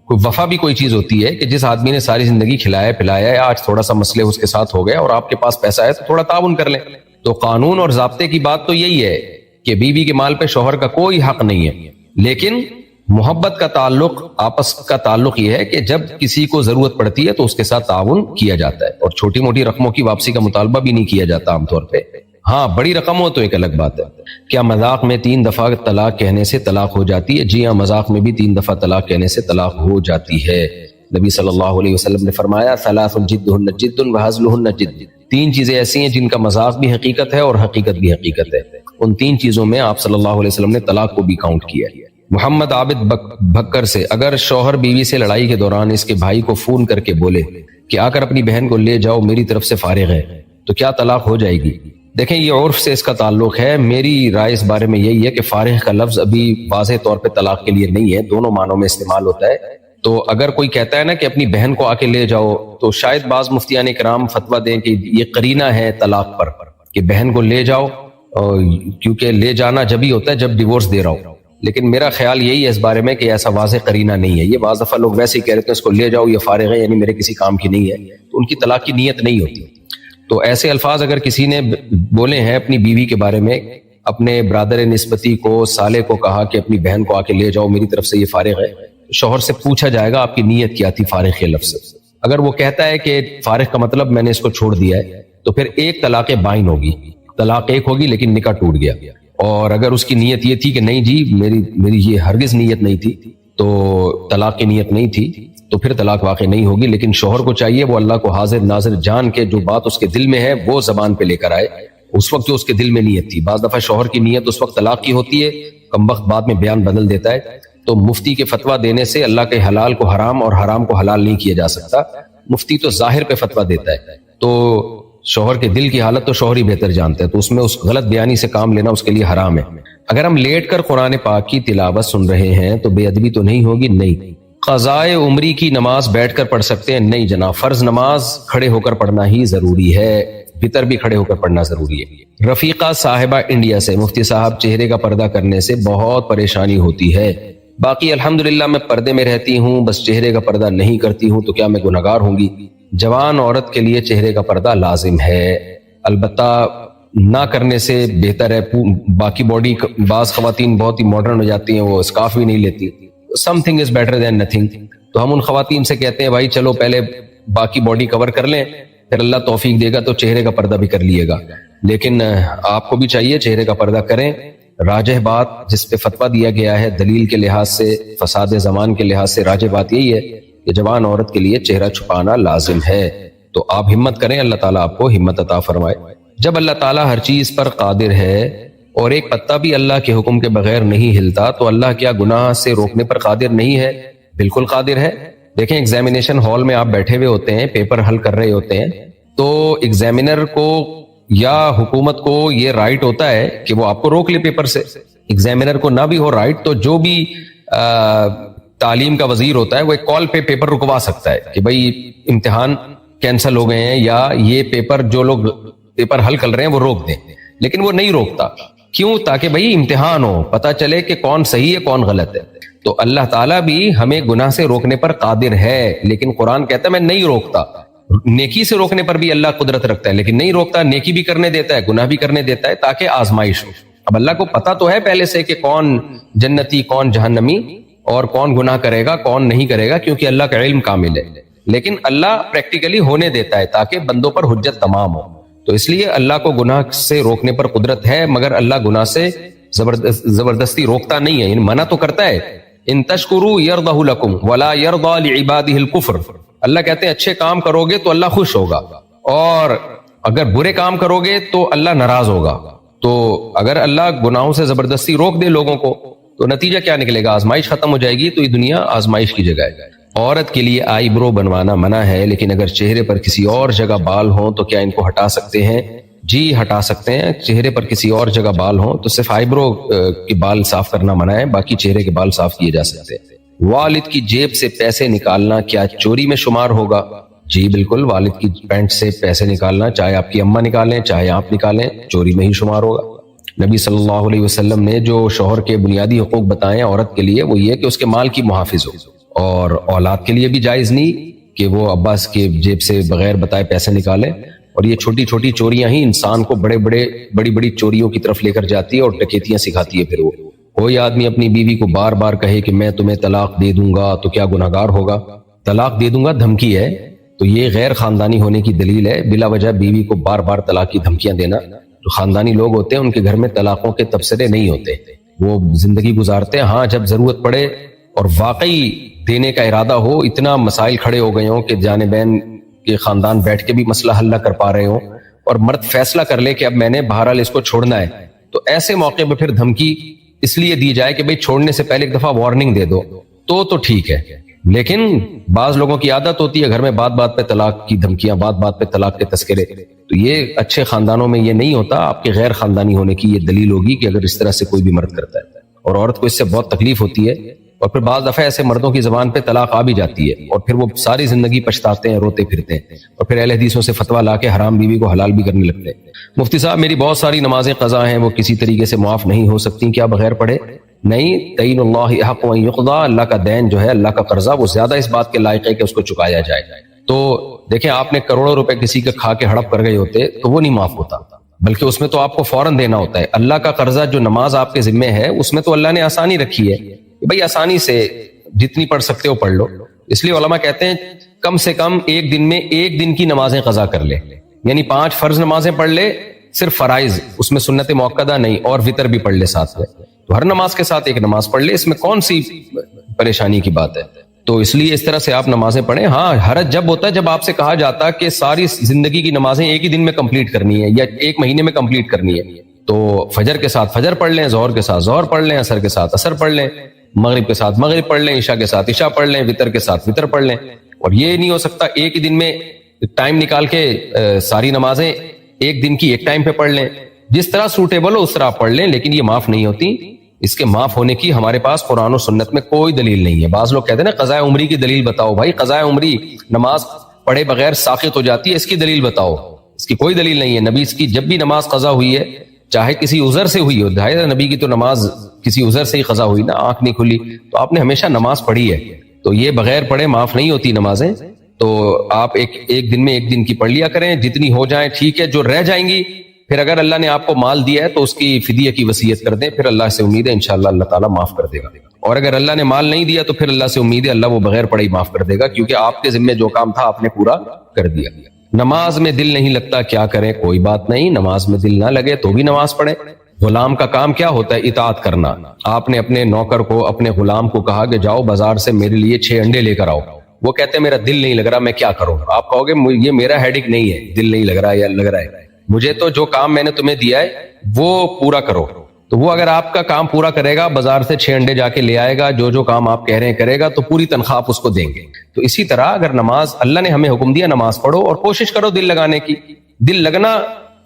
کوئی وفا بھی کوئی چیز ہوتی ہے کہ جس آدمی نے ساری زندگی کھلایا پلایا ہے، آج تھوڑا سا مسئلے اس کے ساتھ ہو گئے اور آپ کے پاس پیسہ ہے تو تھوڑا تعاون کر لیں. تو قانون اور ضابطے کی بات تو یہی ہے کہ بیوی کے مال پہ شوہر کا کوئی حق نہیں ہے، لیکن محبت کا تعلق، آپس کا تعلق یہ ہے کہ جب کسی کو ضرورت پڑتی ہے تو اس کے ساتھ تعاون کیا جاتا ہے، اور چھوٹی موٹی رقموں کی واپسی کا مطالبہ بھی نہیں کیا جاتا عام طور پہ. ہاں بڑی رقم ہو تو ایک الگ بات ہے. کیا مذاق میں 3 دفعہ طلاق کہنے سے طلاق ہو جاتی ہے؟ جی ہاں، مذاق میں بھی 3 دفعہ طلاق کہنے سے طلاق ہو جاتی ہے. نبی صلی اللہ علیہ وسلم نے فرمایا ثلاث جدہن جد وہزلہن جد، تین چیزیں ایسی ہیں جن کا مذاق بھی حقیقت ہے اور حقیقت بھی حقیقت ہے. ان تین چیزوں میں آپ صلی اللہ علیہ وسلم نے طلاق کو بھی کاؤنٹ کیا. محمد عابد بھکر سے، اگر شوہر بیوی سے لڑائی کے دوران اس کے بھائی کو فون کر کے بولے کہ آ کر اپنی بہن کو لے جاؤ، میری طرف سے فارغ ہے، تو کیا طلاق ہو جائے گی؟ دیکھیں یہ عرف سے اس کا تعلق ہے. میری رائے اس بارے میں یہی ہے کہ فارغ کا لفظ ابھی واضح طور پہ طلاق کے لیے نہیں ہے، دونوں معنوں میں استعمال ہوتا ہے. تو اگر کوئی کہتا ہے نا کہ اپنی بہن کو آ کے لے جاؤ، تو شاید بعض مفتیان کرام فتویٰ دیں کہ یہ قرینہ ہے طلاق پر، کہ بہن کو لے جاؤ، کیونکہ لے جانا جب ہی ہوتا ہے جب ڈیورس دے رہا ہو. لیکن میرا خیال یہی ہے اس بارے میں کہ ایسا واضح قرینہ نہیں ہے. یہ بعض دفعہ لوگ ویسے ہی کہہ رہے ہیں اس کو لے جاؤ، یہ فارغ ہے، یعنی میرے کسی کام کی نہیں ہے، تو ان کی طلاق کی نیت نہیں ہوتی. تو ایسے الفاظ اگر کسی نے بولے ہیں اپنی بیوی کے بارے میں، اپنے برادر نسبتی کو، سالے کو کہا کہ اپنی بہن کو آ کے لے جاؤ، میری طرف سے یہ فارغ ہے، شوہر سے پوچھا جائے گا آپ کی نیت کیا تھی فارغ کے لفظ سے. اگر وہ کہتا ہے کہ فارغ کا مطلب میں نے اس کو چھوڑ دیا ہے، تو پھر ایک طلاق بائن ہوگی، طلاق ایک ہوگی لیکن نکاح ٹوٹ گیا. اور اگر اس کی نیت یہ تھی کہ نہیں جی میری یہ ہرگز نیت نہیں تھی، تو طلاق کی نیت نہیں تھی، تو پھر طلاق واقع نہیں ہوگی. لیکن شوہر کو چاہیے وہ اللہ کو حاضر ناظر جان کے جو بات اس کے دل میں ہے وہ زبان پہ لے کر آئے، اس وقت جو اس کے دل میں نیت تھی. بعض دفعہ شوہر کی نیت اس وقت طلاق کی ہوتی ہے، کم وقت بعد میں بیان بدل دیتا ہے. تو مفتی کے فتویٰ دینے سے اللہ کے حلال کو حرام اور حرام کو حلال نہیں کیا جا سکتا. مفتی تو ظاہر پہ فتویٰ دیتا ہے، تو شوہر کے دل کی حالت تو شوہر ہی بہتر جانتے ہیں، تو اس میں اس غلط بیانی سے کام لینا اس کے لیے حرام ہے. اگر ہم لیٹ کر قرآن پاک کی تلاوت سن رہے ہیں تو بے ادبی تو نہیں ہوگی؟ نہیں. قضائے عمری کی نماز بیٹھ کر پڑھ سکتے ہیں؟ نہیں جناب، فرض نماز کھڑے ہو کر پڑھنا ہی ضروری ہے، وتر بھی کھڑے ہو کر پڑھنا ضروری ہے. رفیقہ صاحبہ انڈیا سے، مفتی صاحب چہرے کا پردہ کرنے سے بہت پریشانی ہوتی ہے، باقی الحمدللہ میں پردے میں رہتی ہوں، بس چہرے کا پردہ نہیں کرتی ہوں، تو کیا میں گنہگار ہوں گی؟ جوان عورت کے لیے چہرے کا پردہ لازم ہے، البتہ نہ کرنے سے بہتر ہے. باقی باڈی، بعض خواتین بہت ہی ماڈرن ہو جاتی ہیں، وہ اسکارف بھی نہیں لیتی. Some thing is better than nothing. تو ہم ان خواتین سے کہتے ہیں بھائی چلو پہلے باقی باڈی کور کر لیں، پھر اللہ توفیق دے گا تو چہرے کا پردہ بھی کر لیے گا. لیکن آپ کو بھی چاہیے چہرے کا پردہ کریں. راجح بات جس پہ فتویٰ دیا گیا ہے دلیل کے لحاظ سے، فساد زمان کے لحاظ سے، راجح بات یہی ہے کہ جوان عورت کے لیے چہرہ چھپانا لازم ہے. تو آپ ہمت کریں، اللہ تعالیٰ آپ کو ہمت عطا فرمائے. جب اللہ تعالیٰ ہر چیز پر قادر ہے اور ایک پتہ بھی اللہ کے حکم کے بغیر نہیں ہلتا، تو اللہ کیا گناہ سے روکنے پر قادر نہیں ہے؟ بالکل قادر ہے. دیکھیں ایگزامینیشن ہال میں آپ بیٹھے ہوئے ہوتے ہیں، پیپر حل کر رہے ہوتے ہیں، تو ایگزامینر کو یا حکومت کو یہ رائٹ ہوتا ہے کہ وہ آپ کو روک لے پیپر سے. ایگزامینر کو نہ بھی ہو رائٹ تو جو بھی تعلیم کا وزیر ہوتا ہے وہ ایک کال پہ پیپر رکوا سکتا ہے کہ بھائی امتحان کینسل ہو گئے ہیں یا یہ پیپر جو لوگ پیپر حل کر رہے ہیں وہ روک دیں. لیکن وہ نہیں روکتا. کیوں؟ تاکہ بھائی امتحان ہو، پتہ چلے کہ کون صحیح ہے کون غلط ہے. تو اللہ تعالیٰ بھی ہمیں گناہ سے روکنے پر قادر ہے، لیکن قرآن کہتا ہے میں نہیں روکتا. نیکی سے روکنے پر بھی اللہ قدرت رکھتا ہے لیکن نہیں روکتا، نیکی بھی کرنے دیتا ہے، گناہ بھی کرنے دیتا ہے تاکہ آزمائش ہو. اب اللہ کو پتہ تو ہے پہلے سے کہ کون جنتی کون جہنمی اور کون گناہ کرے گا کون نہیں کرے گا، کیونکہ اللہ کا علم کامل ہے. لیکن اللہ پریکٹیکلی ہونے دیتا ہے تاکہ بندوں پر حجت تمام ہو. تو اس لیے اللہ کو گناہ سے روکنے پر قدرت ہے، مگر اللہ گناہ سے زبردستی روکتا نہیں ہے، یعنی منع تو کرتا ہے. ان تشکروا یرضہ لکم ولا یرضی لعبادہ الکفر. اللہ کہتے ہیں اچھے کام کرو گے تو اللہ خوش ہوگا، اور اگر برے کام کرو گے تو اللہ ناراض ہوگا. تو اگر اللہ گناہوں سے زبردستی روک دے لوگوں کو تو نتیجہ کیا نکلے گا؟ آزمائش ختم ہو جائے گی. تو یہ دنیا آزمائش کی جگہ ہے. عورت کے لیے آئی برو بنوانا منع ہے، لیکن اگر چہرے پر کسی اور جگہ بال ہوں تو کیا ان کو ہٹا سکتے ہیں؟ جی ہٹا سکتے ہیں. چہرے پر کسی اور جگہ بال ہوں تو صرف آئی برو کے بال صاف کرنا منع ہے، باقی چہرے کے بال صاف کیے جا سکتے ہیں. والد کی جیب سے پیسے نکالنا کیا چوری میں شمار ہوگا؟ جی بالکل، والد کی پینٹ سے پیسے نکالنا، چاہے آپ کی اماں نکالیں چاہے آپ نکالیں، چوری میں ہی شمار ہوگا. نبی صلی اللہ علیہ وسلم نے جو شوہر کے بنیادی حقوق بتائے عورت کے لیے وہ یہ کہ اس کے مال کی محافظ ہو، اور اولاد کے لیے بھی جائز نہیں کہ وہ اباس کے جیب سے بغیر بتائے پیسے نکالیں. اور یہ چھوٹی چھوٹی چوریاں ہی انسان کو بڑی بڑی چوریوں کی طرف لے کر جاتی ہے اور ڈکیتیاں سکھاتی ہے. پھر وہ کوئی آدمی اپنی بیوی کو بار بار کہے کہ میں تمہیں طلاق دے دوں گا تو کیا گناہگار ہوگا؟ طلاق دے دوں گا دھمکی ہے، تو یہ غیر خاندانی ہونے کی دلیل ہے. بلا وجہ بیوی کو بار بار طلاق کی دھمکیاں دینا. جو خاندانی لوگ ہوتے ہیں ان کے گھر میں طلاقوں کے تبصرے نہیں ہوتے، وہ زندگی گزارتے ہیں. ہاں جب ضرورت پڑے اور واقعی دینے کا ارادہ ہو, اتنا مسائل کھڑے ہو گئے ہوں کہ جانبین کے خاندان بیٹھ کے بھی مسئلہ حل نہ کر پا رہے ہوں, اور مرد فیصلہ کر لے کہ اب میں نے بہرحال اس کو چھوڑنا ہے, تو ایسے موقع پہ پھر دھمکی اس لیے دی جائے کہ بھئی چھوڑنے سے پہلے ایک دفعہ وارننگ دے دو تو ٹھیک ہے. لیکن بعض لوگوں کی عادت ہوتی ہے گھر میں بات بات پہ طلاق کی دھمکیاں, بات بات پہ طلاق کے تذکرے, تو یہ اچھے خاندانوں میں یہ نہیں ہوتا. آپ کے غیر خاندانی ہونے کی یہ دلیل ہوگی کہ اگر اس طرح سے کوئی بھی مرد کرتا ہے, اور عورت کو اس سے بہت تکلیف ہوتی ہے, اور پھر بعض دفعہ ایسے مردوں کی زبان پہ طلاق آ بھی جاتی ہے, اور پھر وہ ساری زندگی پچھتاتے ہیں, روتے پھرتے ہیں, اور پھر اہل حدیثوں سے فتویٰ لا کے حرام بیوی کو حلال بھی کرنے لگتے ہیں. مفتی صاحب میری بہت ساری نمازیں قضا ہیں, وہ کسی طریقے سے معاف نہیں ہو سکتی, کیا بغیر پڑھے؟ نہیں, دین اللہ حق ان یقضی, اللہ کا دین جو ہے, اللہ کا قرضہ, وہ زیادہ اس بات کے لائق ہے کہ اس کو چکایا جائے. تو دیکھیں آپ نے کروڑوں روپے کسی کے کھا کے ہڑپ کر گئے ہوتے تو وہ نہیں معاف ہوتا, بلکہ اس میں تو آپ کو فوراً دینا ہوتا ہے. اللہ کا قرضہ جو نماز آپ کے ذمے ہے اس میں تو اللہ نے آسانی رکھی ہے کہ بھئی آسانی سے جتنی پڑھ سکتے ہو پڑھ لو. اس لیے علماء کہتے ہیں کم سے کم ایک دن میں ایک دن کی نمازیں قضا کر لے, یعنی 5 فرض نمازیں پڑھ لے, صرف فرائض, اس میں سنت موقدہ نہیں, اور وتر بھی پڑھ لے ساتھ میں, تو ہر نماز کے ساتھ ایک نماز پڑھ لے, اس میں کون سی پریشانی کی بات ہے. تو اس لیے اس طرح سے آپ نمازیں پڑھیں. ہاں حرج جب ہوتا ہے جب آپ سے کہا جاتا کہ ساری زندگی کی نمازیں ایک ہی دن میں کمپلیٹ کرنی ہے یا ایک مہینے میں کمپلیٹ کرنی ہے, تو فجر کے ساتھ فجر پڑھ لیں, ظہر کے ساتھ ظہر پڑھ لیں, عصر کے ساتھ عصر پڑھ لیں, مغرب کے ساتھ مغرب پڑھ لیں, عشاء کے ساتھ عشاء پڑھ لیں, وتر کے ساتھ وتر پڑھ لیں. اور یہ نہیں ہو سکتا ایک ہی دن میں ٹائم نکال کے ساری نمازیں ایک دن کی ایک ٹائم پہ پڑھ لیں. جس طرح سوٹیبل ہو اس طرح آپ پڑھ لیں, لیکن یہ معاف نہیں ہوتی. اس کے معاف ہونے کی ہمارے پاس قرآن و سنت میں کوئی دلیل نہیں ہے. بعض لوگ کہتے ہیں نا قضاء عمری کی دلیل بتاؤ. بھائی قضاء عمری نماز پڑھے بغیر ساقط ہو جاتی ہے, اس کی دلیل بتاؤ. اس کی کوئی دلیل نہیں ہے. نبی اس کی جب بھی نماز قضا ہوئی ہے چاہے کسی عذر سے ہوئی ہو, نبی کی تو نماز کسی عذر سے ہی قضا ہوئی نا, آنکھ نہیں کھلی, تو آپ نے ہمیشہ نماز پڑھی ہے. تو یہ بغیر پڑھے معاف نہیں ہوتی نمازیں. تو آپ ایک دن میں ایک دن کی پڑھ لیا کریں, جتنی ہو جائیں ٹھیک ہے. جو رہ جائیں گی پھر اگر اللہ نے آپ کو مال دیا ہے تو اس کی فدیہ کی وصیت کر دیں, پھر اللہ سے امید ہے انشاءاللہ اللہ تعالیٰ معاف کر دے گا. اور اگر اللہ نے مال نہیں دیا تو پھر اللہ سے امید ہے اللہ وہ بغیر پڑھے ہی معاف کر دے گا, کیونکہ آپ کے ذمہ جو کام تھا آپ نے پورا کر دیا. نماز میں دل نہیں لگتا کیا کریں؟ کوئی بات نہیں, نماز میں دل نہ لگے تو بھی نماز پڑھیں. غلام کا کام کیا ہوتا ہے؟ اطاعت کرنا. آپ نے اپنے نوکر کو, اپنے غلام کو کہا کہ جاؤ بازار سے میرے لیے 6 انڈے لے کر آؤ. وہ کہتے ہیں میرا دل نہیں لگ رہا, میں کیا کروں؟ آپ کہو گے یہ میرا ہیڈک نہیں ہے, دل نہیں لگ رہا یا لگ رہا ہے, مجھے تو جو کام میں نے تمہیں دیا ہے وہ پورا کرو. تو وہ اگر آپ کا کام پورا کرے گا, بازار سے 6 انڈے جا کے لے آئے گا, جو کام آپ کہہ رہے ہیں کرے گا, تو پوری تنخواہ آپ اس کو دیں گے. تو اسی طرح اگر نماز, اللہ نے ہمیں حکم دیا نماز پڑھو اور کوشش کرو دل لگانے کی. دل لگنا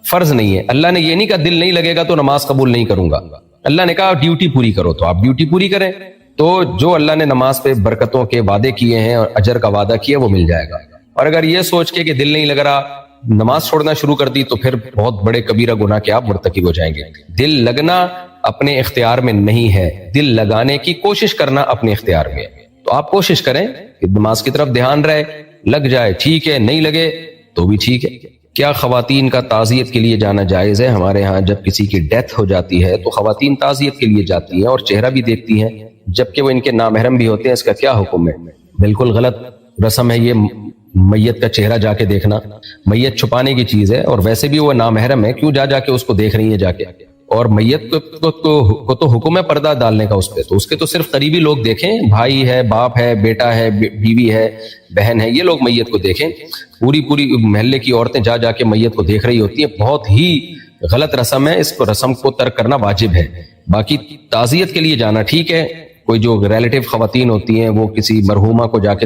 فرض نہیں ہے. اللہ نے یہ نہیں کہا دل نہیں لگے گا تو نماز قبول نہیں کروں گا. اللہ نے کہا ڈیوٹی پوری کرو, تو آپ ڈیوٹی پوری کریں. تو جو اللہ نے نماز پہ برکتوں کے وعدے کیے ہیں اور اجر کا وعدہ کیا وہ مل جائے گا. اور اگر یہ سوچ کے کہ دل نہیں لگ رہا نماز چھوڑنا شروع کر دی تو پھر بہت بڑے کبیرہ گناہ کے آپ مرتکب ہو جائیں گے. دل لگنا اپنے اختیار میں نہیں ہے, دل لگانے کی کوشش کرنا اپنے اختیار میں ہے. تو آپ کوشش کریں کہ نماز کی طرف دھیان رہے, لگ جائے ٹھیک ہے, نہیں لگے تو بھی ٹھیک ہے. کیا خواتین کا تعزیت کے لیے جانا جائز ہے؟ ہمارے ہاں جب کسی کی ڈیتھ ہو جاتی ہے تو خواتین تعزیت کے لیے جاتی ہیں اور چہرہ بھی دیکھتی ہیں, جبکہ وہ ان کے نامحرم بھی ہوتے ہیں. اس کا کیا حکم ہے؟ بالکل غلط رسم ہے یہ میت کا چہرہ جا کے دیکھنا. میت چھپانے کی چیز ہے, اور ویسے بھی وہ نامحرم ہے, کیوں جا کے اس کو دیکھ رہی ہیں جا کے؟ اور میت کو تو حکم ہے پردہ ڈالنے کا اس پہ, تو اس کے تو صرف قریبی لوگ دیکھیں, بھائی ہے, باپ ہے, بیٹا ہے, بیوی ہے, بہن ہے, یہ لوگ میت کو دیکھیں. پوری محلے کی عورتیں جا کے میت کو دیکھ رہی ہوتی ہیں. بہت ہی غلط رسم ہے, اس کو رسم کو ترک کرنا واجب ہے. باقی تعزیت کے لیے جانا ٹھیک ہے. کوئی جو ریلیٹیو خواتین ہوتی ہیں وہ کسی مرحومہ کو جا کے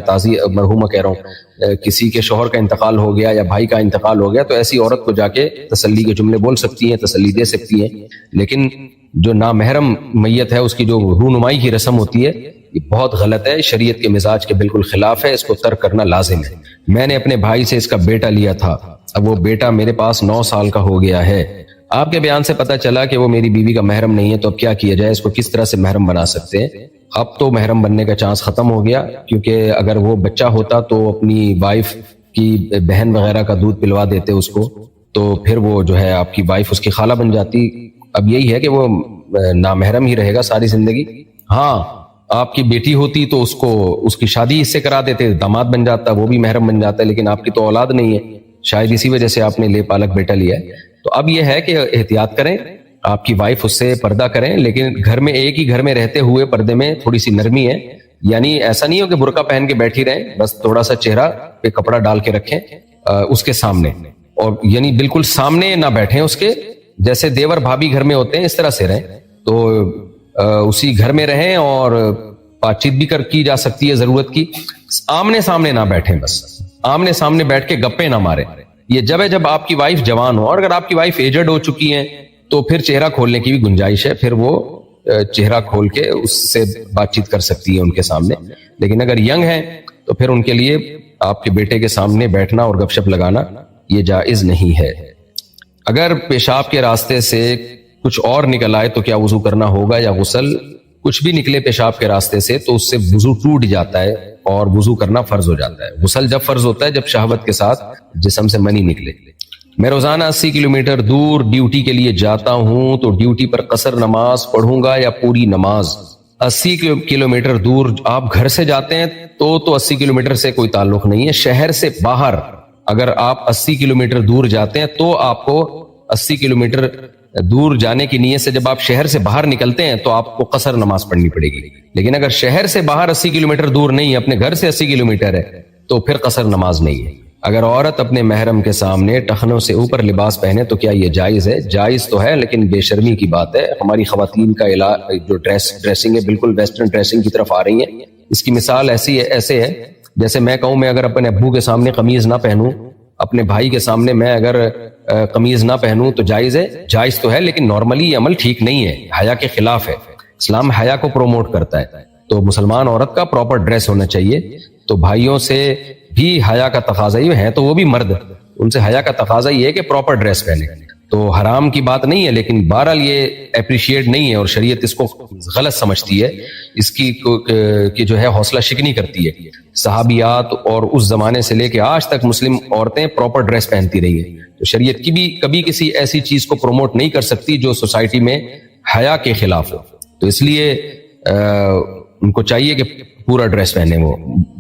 مرحومہ کہہ رہا ہوں, کسی کے شوہر کا انتقال ہو گیا یا بھائی کا انتقال ہو گیا, تو ایسی عورت کو جا کے تسلی کے جملے بول سکتی ہیں, تسلی دے سکتی ہیں. لیکن جو نامحرم میت ہے اس کی جو رونمائی کی رسم ہوتی ہے یہ بہت غلط ہے, شریعت کے مزاج کے بالکل خلاف ہے, اس کو ترک کرنا لازم ہے. میں نے اپنے بھائی سے اس کا بیٹا لیا تھا, اب وہ بیٹا میرے پاس 9 سال کا ہو گیا ہے. آپ کے بیان سے پتہ چلا کہ وہ میری بیوی کا محرم نہیں ہے, تو اب کیا کیا جائے؟ اس کو کس طرح سے محرم بنا سکتے ہیں؟ اب تو محرم بننے کا چانس ختم ہو گیا, کیونکہ اگر وہ بچہ ہوتا تو اپنی وائف کی بہن وغیرہ کا دودھ پلوا دیتے اس کو, تو پھر وہ جو ہے آپ کی وائف اس کی خالہ بن جاتی. اب یہی ہے کہ وہ نامحرم ہی رہے گا ساری زندگی. ہاں آپ کی بیٹی ہوتی تو اس کی شادی اس سے کرا دیتے, داماد بن جاتا, وہ بھی محرم بن جاتا ہے. لیکن آپ کی تو اولاد نہیں ہے, شاید اسی وجہ سے آپ نے لے پالک بیٹا لیا ہے. تو اب یہ ہے کہ احتیاط کریں, آپ کی وائف اس سے پردہ کریں, لیکن گھر میں ایک ہی گھر میں رہتے ہوئے پردے میں تھوڑی سی نرمی ہے. یعنی ایسا نہیں ہو کہ برقع پہن کے بیٹھی رہیں، بس تھوڑا سا چہرہ پہ کپڑا ڈال کے رکھیں اس کے سامنے، اور یعنی بالکل سامنے نہ بیٹھیں اس کے، جیسے دیور بھابھی گھر میں ہوتے ہیں اس طرح سے رہیں، تو اسی گھر میں رہیں اور بات چیت بھی کی جا سکتی ہے ضرورت کی، آمنے سامنے نہ بیٹھیں، بس آمنے سامنے بیٹھ کے گپے نہ ماریں۔ یہ جب ہے جب آپ کی وائف جوان ہو، اور اگر آپ کی وائف ایجڈ ہو چکی ہیں تو پھر چہرہ کھولنے کی بھی گنجائش ہے، پھر وہ چہرہ کھول کے اس سے بات چیت کر سکتی ہے ان کے سامنے، لیکن اگر ینگ ہیں تو پھر ان کے لیے آپ کے بیٹے کے سامنے بیٹھنا اور گپ شپ لگانا یہ جائز نہیں ہے۔ اگر پیشاب کے راستے سے کچھ اور نکل آئے تو کیا وضو کرنا ہوگا یا غسل؟ کچھ بھی نکلے پیشاب کے راستے سے تو اس سے وضو ٹوٹ جاتا ہے اور وضو کرنا فرض ہو جاتا ہے۔ غسل جب فرض ہوتا ہے جب شہوت کے ساتھ جسم سے منی نکلے۔ میں روزانہ 80 کلومیٹر دور ڈیوٹی کے لیے جاتا ہوں تو ڈیوٹی پر قصر نماز پڑھوں گا یا پوری نماز؟ 80 کلومیٹر دور آپ گھر سے جاتے ہیں تو 80 کلومیٹر سے کوئی تعلق نہیں ہے۔ شہر سے باہر اگر آپ 80 کلومیٹر دور جاتے ہیں تو آپ کو 80 کلومیٹر دور جانے کی نیت سے جب آپ شہر سے باہر نکلتے ہیں تو آپ کو قصر نماز پڑھنی پڑے گی، لیکن اگر شہر سے باہر 80 کلومیٹر دور نہیں ہے، اپنے گھر سے 80 کلومیٹر ہے، تو پھر قصر نماز نہیں ہے۔ اگر عورت اپنے محرم کے سامنے ٹخنوں سے اوپر لباس پہنے تو کیا یہ جائز ہے؟ جائز تو ہے، لیکن بے شرمی کی بات ہے۔ ہماری خواتین کا جو ڈریسنگ ہے بالکل ویسٹرن ڈریسنگ کی طرف آ رہی ہے۔ اس کی مثال ایسے ہے جیسے میں کہوں میں اگر اپنے ابو کے سامنے قمیض نہ پہنوں، اپنے بھائی کے سامنے میں اگر قمیض نہ پہنوں تو جائز ہے؟ جائز تو ہے، لیکن نارملی یہ عمل ٹھیک نہیں ہے، حیا کے خلاف ہے۔ اسلام حیا کو پروموٹ کرتا ہے، تو مسلمان عورت کا پراپر ڈریس ہونا چاہیے۔ تو بھائیوں سے بھی حیا کا تقاضا ہی ہے، تو وہ بھی مرد، ان سے حیا کا تقاضا یہ ہے کہ پراپر ڈریس پہنے۔ تو حرام کی بات نہیں ہے، لیکن بہرحال یہ اپریشیٹ نہیں ہے اور شریعت اس کو غلط سمجھتی ہے، اس کی کہ جو ہے حوصلہ شکنی کرتی ہے۔ صحابیات اور اس زمانے سے لے کے آج تک مسلم عورتیں پراپر ڈریس پہنتی رہی ہیں، تو شریعت کی بھی کبھی کسی ایسی چیز کو پروموٹ نہیں کر سکتی جو سوسائٹی میں حیا کے خلاف ہو۔ تو اس لیے ان کو چاہیے کہ پورا ڈریس پہنے وہ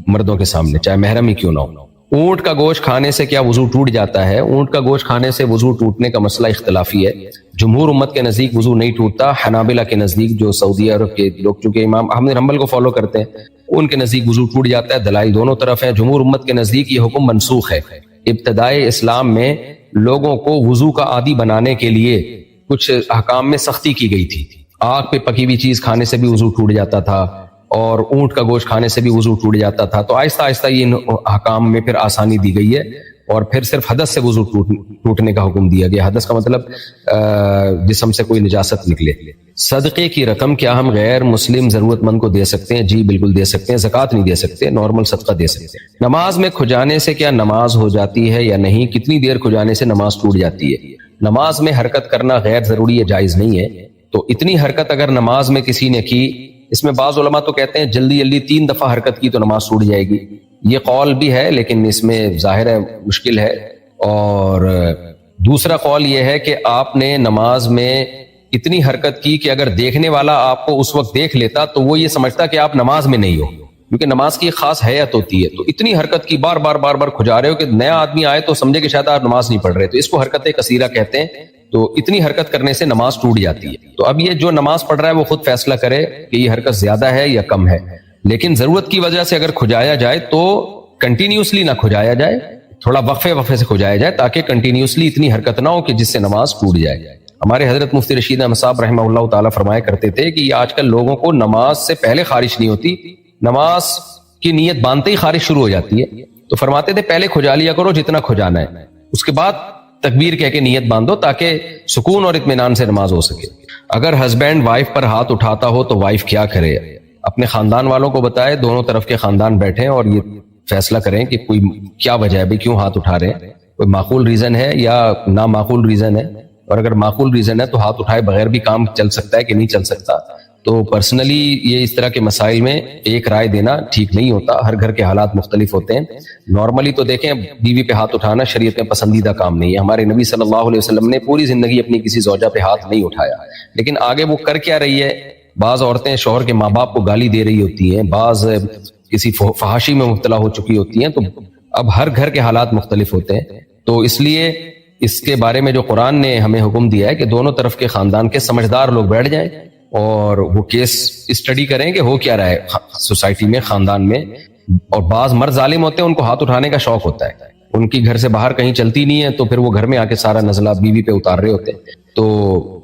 مردوں کے سامنے، چاہے محرم ہی کیوں نہ ہو۔ اونٹ کا گوشت کھانے سے کیا وضو ٹوٹ جاتا ہے؟ اونٹ کا گوشت کھانے سے وضو ٹوٹنے کا مسئلہ اختلافی ہے۔ جمہور امت کے نزدیک وضو نہیں ٹوٹتا، حنابلہ کے نزدیک جو سعودی عرب کے لوگ چونکہ امام احمد حنبل کو فالو کرتے ہیں ان کے نزدیک وضو ٹوٹ جاتا ہے۔ دلائل دونوں طرف ہیں۔ جمہور امت کے نزدیک یہ حکم منسوخ ہے۔ ابتدائے اسلام میں لوگوں کو وضو کا عادی بنانے کے لیے کچھ احکام میں سختی کی گئی تھی۔ آگ پہ پکی ہوئی چیز کھانے سے بھی وضو ٹوٹ جاتا تھا، اور اونٹ کا گوشت کھانے سے بھی وضو ٹوٹ جاتا تھا۔ تو آہستہ آہستہ یہ احکام میں پھر آسانی دی گئی ہے، اور پھر صرف حدث سے وضو ٹوٹنے کا حکم دیا گیا۔ حدث کا مطلب جسم سے کوئی نجاست نکلے۔ صدقے کی رقم کیا ہم غیر مسلم ضرورت مند کو دے سکتے ہیں؟ جی بالکل دے سکتے ہیں، زکوٰۃ نہیں دے سکتے، نارمل صدقہ دے سکتے ہیں۔ نماز میں کھجانے سے کیا نماز ہو جاتی ہے یا نہیں؟ کتنی دیر کھجانے سے نماز ٹوٹ جاتی ہے؟ نماز میں حرکت کرنا غیر ضروری ہے، جائز نہیں ہے۔ تو اتنی حرکت اگر نماز میں کسی نے کی، اس میں بعض علماء تو کہتے ہیں جلدی 3 دفعہ حرکت کی تو نماز ٹوٹ جائے گی، یہ قول بھی ہے لیکن اس میں ظاہر ہے مشکل ہے۔ اور دوسرا قول یہ ہے کہ آپ نے نماز میں اتنی حرکت کی کہ اگر دیکھنے والا آپ کو اس وقت دیکھ لیتا تو وہ یہ سمجھتا کہ آپ نماز میں نہیں ہو، کیونکہ نماز کی ایک خاص حیت ہوتی ہے۔ تو اتنی حرکت کی، بار بار کھجا رہے ہو کہ نیا آدمی آئے تو سمجھے کہ شاید آپ نماز نہیں پڑھ رہے، تو اس کو حرکت کثیرہ کہتے ہیں۔ تو اتنی حرکت کرنے سے نماز ٹوٹ جاتی ہے۔ تو اب یہ جو نماز پڑھ رہا ہے وہ خود فیصلہ کرے کہ یہ حرکت زیادہ ہے یا کم ہے، لیکن ضرورت کی وجہ سے اگر کھجایا جائے تو کنٹینیوسلی نہ کھجایا جائے، تھوڑا وقفے سے کھجایا جائے تاکہ کنٹینیوسلی اتنی حرکت نہ ہو کہ جس سے نماز ٹوٹ جائے۔ ہمارے حضرت مفتی رشید احمد صاحب رحمہ اللہ تعالیٰ فرمایا کرتے تھے کہ یہ آج کل لوگوں کو نماز سے پہلے خارش نہیں ہوتی، نماز کی نیت باندھتے ہی خارش شروع ہو جاتی ہے۔ تو فرماتے تھے پہلے کھجا لیا کرو جتنا کھجانا ہے، اس کے بعد تکبیر کہہ کے نیت باندھو تاکہ سکون اور اطمینان سے نماز ہو سکے۔ اگر ہسبینڈ وائف پر ہاتھ اٹھاتا ہو تو وائف کیا کرے؟ اپنے خاندان والوں کو بتائے، دونوں طرف کے خاندان بیٹھیں اور یہ فیصلہ کریں کہ کوئی کیا وجہ ہے بھائی کیوں ہاتھ اٹھا رہے ہیں، کوئی معقول ریزن ہے یا نامعقول ریزن ہے، اور اگر معقول ریزن ہے تو ہاتھ اٹھائے بغیر بھی کام چل سکتا ہے کہ نہیں چل سکتا۔ تو پرسنلی یہ اس طرح کے مسائل میں ایک رائے دینا ٹھیک نہیں ہوتا، ہر گھر کے حالات مختلف ہوتے ہیں۔ نارملی تو دیکھیں بیوی پہ ہاتھ اٹھانا شریعت میں پسندیدہ کام نہیں ہے، ہمارے نبی صلی اللہ علیہ وسلم نے پوری زندگی اپنی کسی زوجہ پہ ہاتھ نہیں اٹھایا، لیکن آگے وہ کر کیا رہی ہے؟ بعض عورتیں شوہر کے ماں باپ کو گالی دے رہی ہوتی ہیں، بعض کسی فحاشی میں مبتلا ہو چکی ہوتی ہیں، تو اب ہر گھر کے حالات مختلف ہوتے ہیں۔ تو اس لیے اس کے بارے میں جو قرآن نے ہمیں حکم دیا ہے کہ دونوں طرف کے خاندان کے سمجھدار لوگ بیٹھ جائیں اور وہ کیس اسٹڈی کریں کہ ہو کیا رہا ہے سوسائٹی میں، خاندان میں. اور بعض مرد ظالم ہوتے ہیں، ان کو ہاتھ اٹھانے کا شوق ہوتا ہے، ان کی گھر سے باہر کہیں چلتی نہیں ہے تو پھر وہ گھر میں آ کے سارا نزلہ بیوی پہ اتار رہے ہوتے ہیں. تو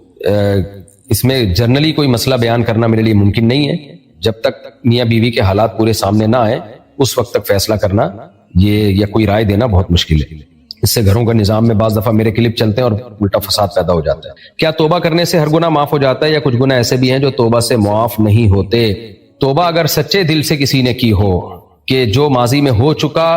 اس میں جرنلی کوئی مسئلہ بیان کرنا میرے لیے ممکن نہیں ہے. جب تک میاں بیوی کے حالات پورے سامنے نہ آئے اس وقت تک فیصلہ کرنا یہ یا کوئی رائے دینا بہت مشکل ہے. اس سے گھروں کا نظام میں بعض دفعہ میرے کلپ چلتے ہیں اور الٹا فساد پیدا ہو جاتا ہے. کیا توبہ کرنے سے ہر گناہ معاف ہو جاتا ہے، یا کچھ گناہ ایسے بھی ہیں جو توبہ سے معاف نہیں ہوتے؟ توبہ اگر سچے دل سے کسی نے کی ہو کہ جو ماضی میں ہو چکا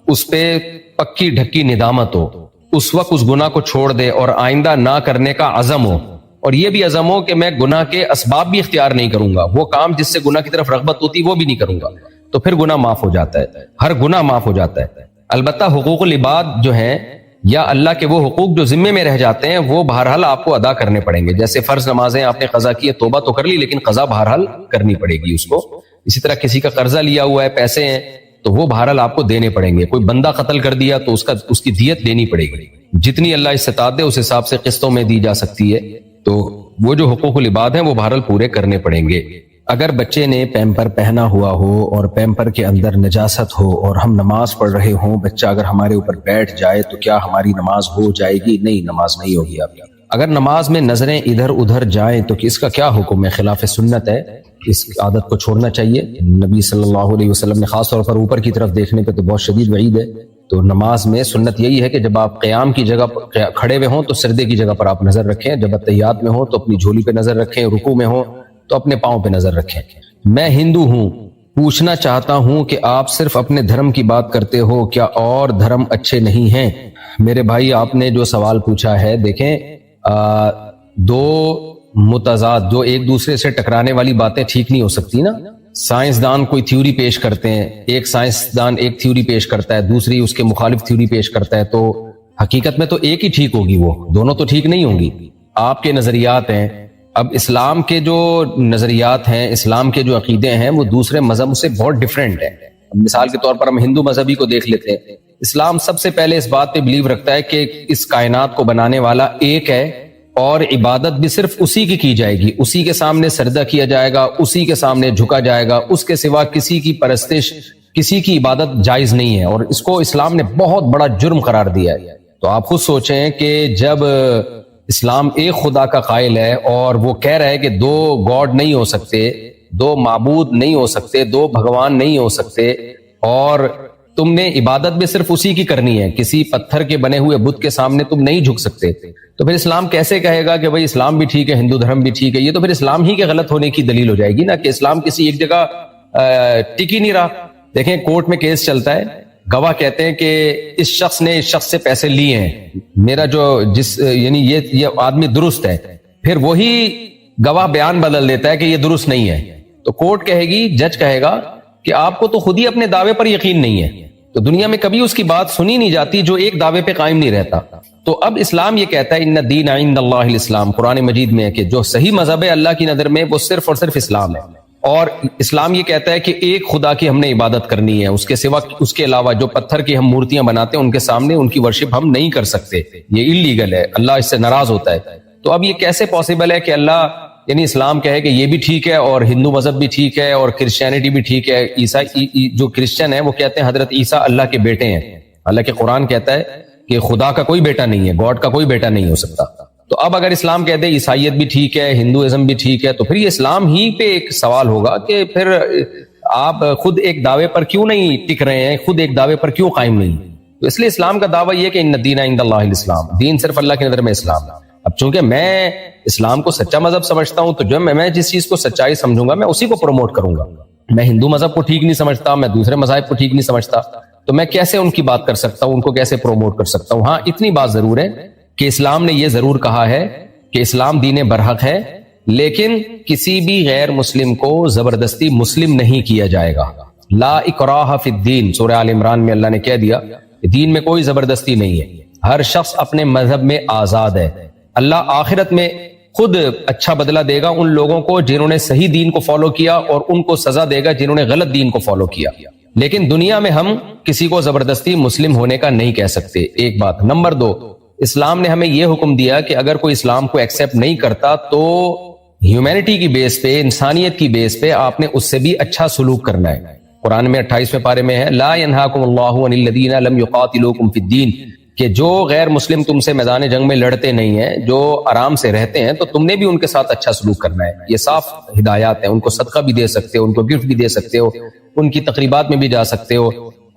اس پہ پکی ڈھکی ندامت ہو، اس وقت اس گناہ کو چھوڑ دے اور آئندہ نہ کرنے کا عزم ہو، اور یہ بھی عزم ہو کہ میں گناہ کے اسباب بھی اختیار نہیں کروں گا، وہ کام جس سے گناہ کی طرف رغبت ہوتی وہ بھی نہیں کروں گا، تو پھر گناہ معاف ہو جاتا ہے، ہر گناہ معاف ہو جاتا ہے. البتہ حقوق العباد جو ہیں یا اللہ کے وہ حقوق جو ذمے میں رہ جاتے ہیں وہ بہرحال آپ کو ادا کرنے پڑیں گے. جیسے فرض نمازیں آپ نے قضا کی ہے، توبہ تو کر لی لیکن قضا بہرحال کرنی پڑے گی اس کو. اسی طرح کسی کا قرضہ لیا ہوا ہے، پیسے ہیں، تو وہ بہرحال آپ کو دینے پڑیں گے. کوئی بندہ قتل کر دیا تو اس کی دیت دینی پڑے گی، جتنی اللہ استطاعت دے اس حساب سے قسطوں میں دی جا سکتی ہے. تو وہ جو حقوق العباد ہیں وہ بہرحال پورے کرنے پڑیں گے. اگر بچے نے پیمپر پہنا ہوا ہو اور پیمپر کے اندر نجاست ہو اور ہم نماز پڑھ رہے ہوں، بچہ اگر ہمارے اوپر بیٹھ جائے تو کیا ہماری نماز ہو جائے گی؟ نہیں، نماز نہیں ہوگی آپ کی. اگر نماز میں نظریں ادھر ادھر جائیں تو اس کا کیا حکم ہے؟ خلاف سنت ہے، اس عادت کو چھوڑنا چاہیے. نبی صلی اللہ علیہ وسلم نے خاص طور پر اوپر کی طرف دیکھنے پہ تو بہت شدید وعید ہے. تو نماز میں سنت یہی ہے کہ جب آپ قیام کی جگہ کھڑے ہوئے ہوں تو سردے کی جگہ پر آپ نظر رکھیں، جب اتحیات میں ہوں تو اپنی جھولی پہ نظر رکھیں، رکوع میں ہوں تو اپنے پاؤں پہ نظر رکھیں. میں ہندو ہوں، پوچھنا چاہتا ہوں کہ آپ صرف اپنے دھرم کی بات کرتے ہو، کیا اور دھرم اچھے نہیں ہیں؟ میرے بھائی، آپ نے جو سوال پوچھا ہے، دیکھیں دو متضاد، جو ایک دوسرے سے ٹکرانے والی باتیں ٹھیک نہیں ہو سکتی نا. سائنسدان کوئی تھیوری پیش کرتے ہیں، ایک سائنسدان ایک تھیوری پیش کرتا ہے، دوسری اس کے مخالف تھیوری پیش کرتا ہے، تو حقیقت میں تو ایک ہی ٹھیک ہوگی، وہ دونوں تو ٹھیک نہیں ہوں گی. آپ کے نظریات ہیں، اب اسلام کے جو نظریات ہیں، اسلام کے جو عقیدے ہیں وہ دوسرے مذہب سے بہت ڈیفرنٹ ہیں. مثال کے طور پر ہم ہندو مذہبی کو دیکھ لیتے ہیں. اسلام سب سے پہلے اس بات پہ بلیو رکھتا ہے کہ اس کائنات کو بنانے والا ایک ہے اور عبادت بھی صرف اسی کی جائے گی، اسی کے سامنے سجدہ کیا جائے گا، اسی کے سامنے جھکا جائے گا، اس کے سوا کسی کی پرستش، کسی کی عبادت جائز نہیں ہے. اور اس کو اسلام نے بہت بڑا جرم قرار دیا ہے. تو آپ خود سوچیں کہ جب اسلام ایک خدا کا قائل ہے اور وہ کہہ رہا ہے کہ دو گاڈ نہیں ہو سکتے، دو معبود نہیں ہو سکتے، دو بھگوان نہیں ہو سکتے، اور تم نے عبادت بھی صرف اسی کی کرنی ہے، کسی پتھر کے بنے ہوئے بت کے سامنے تم نہیں جھک سکتے، تو پھر اسلام کیسے کہے گا کہ بھئی اسلام بھی ٹھیک ہے، ہندو دھرم بھی ٹھیک ہے؟ یہ تو پھر اسلام ہی کے غلط ہونے کی دلیل ہو جائے گی نا، کہ اسلام کسی ایک جگہ ٹک ہی نہیں رہا. دیکھیں کورٹ میں کیس چلتا ہے، گواہ کہتے ہیں کہ اس شخص نے اس شخص سے پیسے لیے ہیں، میرا جو یعنی یہ آدمی درست ہے، پھر وہی گواہ بیان بدل دیتا ہے کہ یہ درست نہیں ہے، تو کورٹ کہے گی، جج کہے گا کہ آپ کو تو خود ہی اپنے دعوے پر یقین نہیں ہے. تو دنیا میں کبھی اس کی بات سنی نہیں جاتی جو ایک دعوے پہ قائم نہیں رہتا. تو اب اسلام یہ کہتا ہے ان الدین عند اللہ الاسلام، قرآن مجید میں ہے کہ جو صحیح مذہب ہے اللہ کی نظر میں وہ صرف اور صرف اسلام ہے. اور اسلام یہ کہتا ہے کہ ایک خدا کی ہم نے عبادت کرنی ہے، اس کے سوا اس کے علاوہ جو پتھر کی ہم مورتیاں بناتے ہیں ان کے سامنے ان کی ورشپ ہم نہیں کر سکتے، یہ اللیگل ہے، اللہ اس سے ناراض ہوتا ہے. تو اب یہ کیسے پاسبل ہے کہ اللہ یعنی اسلام کہے کہ یہ بھی ٹھیک ہے اور ہندو مذہب بھی ٹھیک ہے اور کرسچینٹی بھی ٹھیک ہے؟ عیسائی جو کرسچن ہے وہ کہتے ہیں حضرت عیسیٰ اللہ کے بیٹے ہیں، حالانکہ قرآن کہتا ہے کہ خدا کا کوئی بیٹا نہیں ہے، گاڈ کا کوئی بیٹا نہیں ہو سکتا. تو اب اگر اسلام کہہ دے عیسائیت بھی ٹھیک ہے، ہندوازم بھی ٹھیک ہے، تو پھر یہ اسلام ہی پہ ایک سوال ہوگا کہ پھر آپ خود ایک دعوے پر کیوں نہیں ٹک رہے ہیں، خود ایک دعوے پر کیوں قائم نہیں؟ تو اس لیے اسلام کا دعویٰ یہ کہ ان الدین عند اللہ الاسلام، دین صرف اللہ کی نظر میں اسلام. اب چونکہ میں اسلام کو سچا مذہب سمجھتا ہوں تو جو میں جس چیز کو سچائی سمجھوں گا میں اسی کو پروموٹ کروں گا. میں ہندو مذہب کو ٹھیک نہیں سمجھتا، میں دوسرے مذاہب کو ٹھیک نہیں سمجھتا، تو میں کیسے ان کی بات کر سکتا ہوں، ان کو کیسے پروموٹ کر سکتا ہوں؟ ہاں اتنی بات ضرور ہے کہ اسلام نے یہ ضرور کہا ہے کہ اسلام دین برحق ہے، لیکن کسی بھی غیر مسلم کو زبردستی مسلم نہیں کیا جائے گا. لا اکراہ فی الدین، سورہ آل عمران میں اللہ نے کہہ دیا کہ دین میں کوئی زبردستی نہیں ہے، ہر شخص اپنے مذہب میں آزاد ہے. اللہ آخرت میں خود اچھا بدلہ دے گا ان لوگوں کو جنہوں نے صحیح دین کو فالو کیا، اور ان کو سزا دے گا جنہوں نے غلط دین کو فالو کیا. لیکن دنیا میں ہم کسی کو زبردستی مسلم ہونے کا نہیں کہہ سکتے، ایک بات. نمبر 2، اسلام نے ہمیں یہ حکم دیا کہ اگر کوئی اسلام کو ایکسیپٹ نہیں کرتا تو ہیومینٹی کی بیس پہ، انسانیت کی بیس پہ آپ نے اس سے بھی اچھا سلوک کرنا ہے۔ قرآن میں 28ویں پارے میں ہے لا ینہاکم اللہ عن الذین لم یقاتلوکم فی الدین، کہ جو غیر مسلم تم سے میدان جنگ میں لڑتے نہیں ہیں، جو آرام سے رہتے ہیں، تو تم نے بھی ان کے ساتھ اچھا سلوک کرنا ہے۔ یہ صاف ہدایات ہیں، ان کو صدقہ بھی دے سکتے ہو، ان کو گفٹ بھی دے سکتے ہو، ان کی تقریبات میں بھی جا سکتے ہو،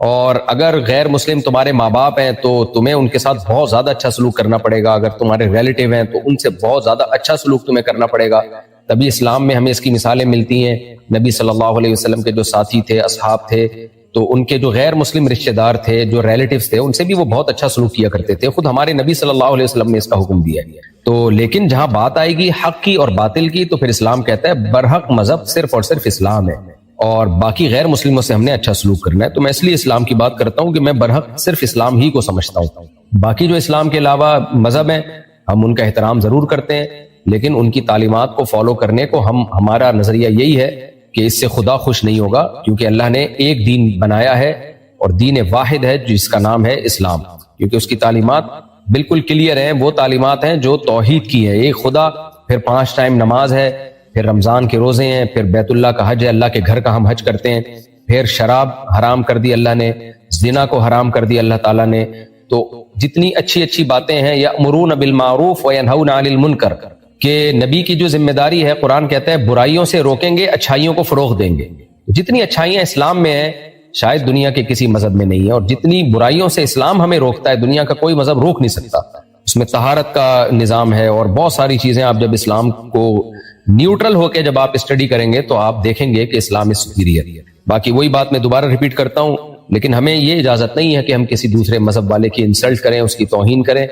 اور اگر غیر مسلم تمہارے ماں باپ ہیں تو تمہیں ان کے ساتھ بہت زیادہ اچھا سلوک کرنا پڑے گا، اگر تمہارے ریلیٹیو ہیں تو ان سے بہت زیادہ اچھا سلوک تمہیں کرنا پڑے گا۔ تبھی اسلام میں ہمیں اس کی مثالیں ملتی ہیں۔ نبی صلی اللہ علیہ وسلم کے جو ساتھی تھے، اصحاب تھے، تو ان کے جو غیر مسلم رشتہ دار تھے، جو ریلیٹیوز تھے، ان سے بھی وہ بہت اچھا سلوک کیا کرتے تھے۔ خود ہمارے نبی صلی اللہ علیہ وسلم نے اس کا حکم دیا ہے۔ تو لیکن جہاں بات آئے گی حق کی اور باطل کی، تو پھر اسلام کہتا ہے برحق مذہب صرف اور صرف اسلام ہے، اور باقی غیر مسلموں سے ہم نے اچھا سلوک کرنا ہے۔ تو میں اس لیے اسلام کی بات کرتا ہوں کہ میں برحق صرف اسلام ہی کو سمجھتا ہوں۔ باقی جو اسلام کے علاوہ مذہب ہیں، ہم ان کا احترام ضرور کرتے ہیں، لیکن ان کی تعلیمات کو فالو کرنے کو ہمارا نظریہ یہی ہے کہ اس سے خدا خوش نہیں ہوگا، کیونکہ اللہ نے ایک دین بنایا ہے اور دین واحد ہے جس کا نام ہے اسلام، کیونکہ اس کی تعلیمات بالکل کلیئر ہیں۔ وہ تعلیمات ہیں جو توحید کی ہے، ایک خدا، پھر 5 ٹائم نماز ہے، پھر رمضان کے روزے ہیں، پھر بیت اللہ کا حج ہے، اللہ کے گھر کا ہم حج کرتے ہیں، پھر شراب حرام کر دی اللہ نے، زنا کو حرام کر دی اللہ تعالیٰ نے۔ تو جتنی اچھی اچھی باتیں ہیں، یأمرون بالمعروف وینہون عن المنکر، کہ نبی کی جو ذمہ داری ہے، قرآن کہتا ہے برائیوں سے روکیں گے، اچھائیوں کو فروغ دیں گے۔ جتنی اچھائیاں اسلام میں ہیں شاید دنیا کے کسی مذہب میں نہیں ہے، اور جتنی برائیوں سے اسلام ہمیں روکتا ہے دنیا کا کوئی مذہب روک نہیں سکتا۔ اس میں طہارت کا نظام ہے اور بہت ساری چیزیں۔ آپ جب اسلام کو نیوٹرل ہو کے جب آپ اسٹڈی کریں گے تو آپ دیکھیں گے کہ اسلام از سپیریئر۔ باقی وہی بات میں دوبارہ ریپیٹ کرتا ہوں، لیکن ہمیں یہ اجازت نہیں ہے کہ ہم کسی دوسرے مذہب والے کی انسلٹ کریں، اس کی توہین کریں۔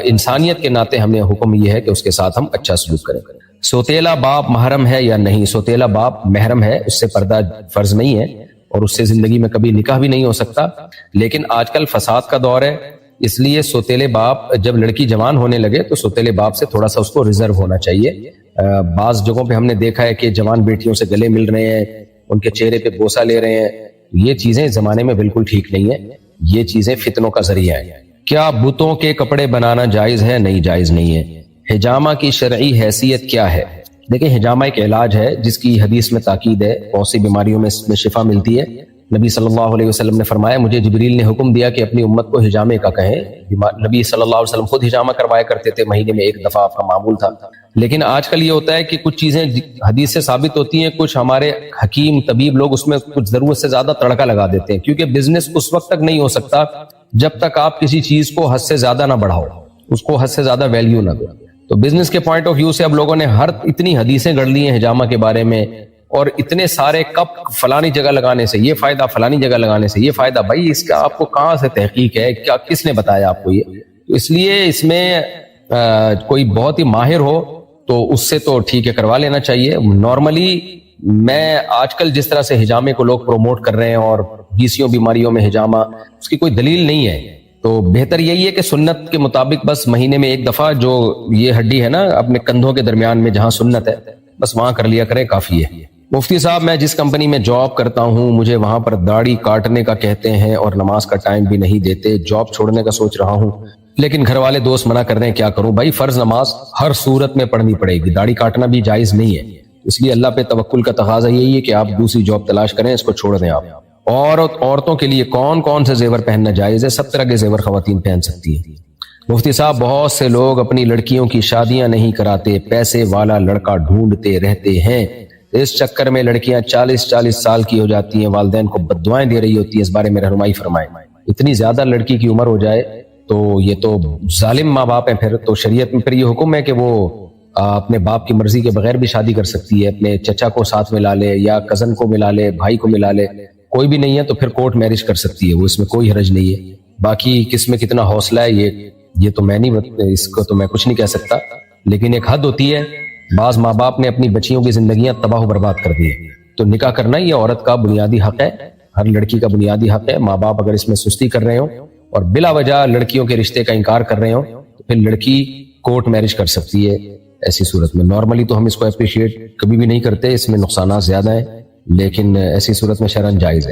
انسانیت کے ناطے ہمیں حکم یہ ہے کہ اس کے ساتھ ہم اچھا سلوک کریں۔ سوتیلا باپ محرم ہے یا نہیں؟ سوتیلا باپ محرم ہے، اس سے پردہ فرض نہیں ہے، اور اس سے زندگی میں کبھی نکاح بھی نہیں ہو سکتا۔ لیکن آج کل فساد کا دور ہے، اس لیے سوتیلے باپ، جب لڑکی جوان ہونے لگے تو سوتیلے باپ سے تھوڑا سا اس کو ریزرو ہونا چاہیے۔ بعض جگہوں پہ ہم نے دیکھا ہے کہ جوان بیٹیوں سے گلے مل رہے ہیں، ان کے چہرے پہ بوسہ لے رہے ہیں۔ یہ چیزیں اس زمانے میں بالکل ٹھیک نہیں ہیں، یہ چیزیں فتنوں کا ذریعہ ہیں۔ کیا بتوں کے کپڑے بنانا جائز ہے؟ نہیں، جائز نہیں ہے۔ حجامہ کی شرعی حیثیت کیا ہے؟ دیکھیں، حجامہ ایک علاج ہے جس کی حدیث میں تاکید ہے، بہت سی بیماریوں میں اس میں شفا ملتی ہے۔ نبی صلی اللہ علیہ وسلم نے فرمایا، مجھے جبریل نے حکم دیا کہ اپنی امت کو حجامے کا کہیں۔ نبی صلی اللہ علیہ وسلم خود حجامہ کروایا کرتے تھے، مہینے میں 1 دفعہ آپ کا معمول تھا۔ لیکن آج کل یہ ہوتا ہے کہ کچھ چیزیں حدیث سے ثابت ہوتی ہیں، کچھ ہمارے حکیم طبیب لوگ اس میں کچھ ضرورت سے زیادہ تڑکا لگا دیتے ہیں، کیونکہ بزنس اس وقت تک نہیں ہو سکتا جب تک آپ کسی چیز کو حد سے زیادہ نہ بڑھاؤ، اس کو حد سے زیادہ ویلیو نہ دو۔ تو بزنس کے پوائنٹ آف ویو سے اب لوگوں نے اتنی حدیثیں گڑھ لی ہیں حجامہ کے بارے میں، اور اتنے سارے کپ فلانی جگہ لگانے سے یہ فائدہ، فلانی جگہ لگانے سے یہ فائدہ۔ بھائی اس کا آپ کو کہاں سے تحقیق ہے؟ کیا کس نے بتایا آپ کو یہ؟ تو اس لیے اس میں کوئی بہت ہی ماہر ہو تو اس سے تو ٹھیک ہے، کروا لینا چاہیے۔ نارملی میں آج کل جس طرح سے حجامے کو لوگ پروموٹ کر رہے ہیں اور 20 بیماریوں میں حجامہ، اس کی کوئی دلیل نہیں ہے۔ تو بہتر یہی ہے کہ سنت کے مطابق بس مہینے میں 1 دفعہ، جو یہ ہڈی ہے نا اپنے کندھوں کے درمیان میں جہاں سنت ہے، بس وہاں کر لیا کریں، کافی ہے۔ مفتی صاحب، میں جس کمپنی میں جاب کرتا ہوں، مجھے وہاں پر داڑھی کاٹنے کا کہتے ہیں اور نماز کا ٹائم بھی نہیں دیتے۔ جاب چھوڑنے کا سوچ رہا ہوں، لیکن گھر والے دوست منع کر رہے ہیں، کیا کروں؟ بھائی فرض نماز ہر صورت میں پڑھنی پڑے گی، داڑھی کاٹنا بھی جائز نہیں ہے۔ اس لیے اللہ پہ توکل کا تقاضا یہی ہے کہ آپ دوسری جاب تلاش کریں، اس کو چھوڑ دیں آپ۔ عورتوں کے لیے کون کون سے زیور پہننا جائز ہے؟ 7 طرح کے زیور خواتین پہن سکتی ہیں۔ مفتی صاحب، بہت سے لوگ اپنی لڑکیوں کی شادیاں نہیں کراتے، پیسے والا لڑکا ڈھونڈتے رہتے ہیں، اس چکر میں لڑکیاں 40 سال کی ہو جاتی ہیں، والدین کو بددعائیں دے رہی ہوتی ہیں۔ اس بارے میں رہنمائی فرمائیں۔ اتنی زیادہ لڑکی کی عمر ہو جائے تو یہ تو ظالم ماں باپ ہیں۔ پھر تو شریعت میں پھر یہ حکم ہے کہ وہ اپنے باپ کی مرضی کے بغیر بھی شادی کر سکتی ہے، اپنے چچا کو ساتھ ملا لے یا کزن کو ملا لے، بھائی کو ملا لے، کوئی بھی نہیں ہے تو پھر کورٹ میرج کر سکتی ہے، وہ اس میں کوئی حرج نہیں ہے۔ باقی کس میں کتنا حوصلہ ہے یہ تو میں نہیں، اس کو تو میں کچھ نہیں کہہ سکتا، لیکن ایک حد ہوتی ہے۔ بعض ماں باپ نے اپنی بچیوں کی زندگیاں تباہ و برباد کر دی ہے، تو نکاح کرنا یہ عورت کا بنیادی حق ہے، ہر لڑکی کا بنیادی حق ہے۔ ماں باپ اگر اس میں سستی کر رہے ہوں اور بلا وجہ لڑکیوں کے رشتے کا انکار کر رہے ہوں تو پھر لڑکی کورٹ میرج کر سکتی ہے۔ ایسی صورت میں نارملی تو ہم اس کو اپریشیٹ کبھی بھی نہیں کرتے، اس میں نقصانات زیادہ ہیں، لیکن ایسی صورت میں شرعاً جائز ہے۔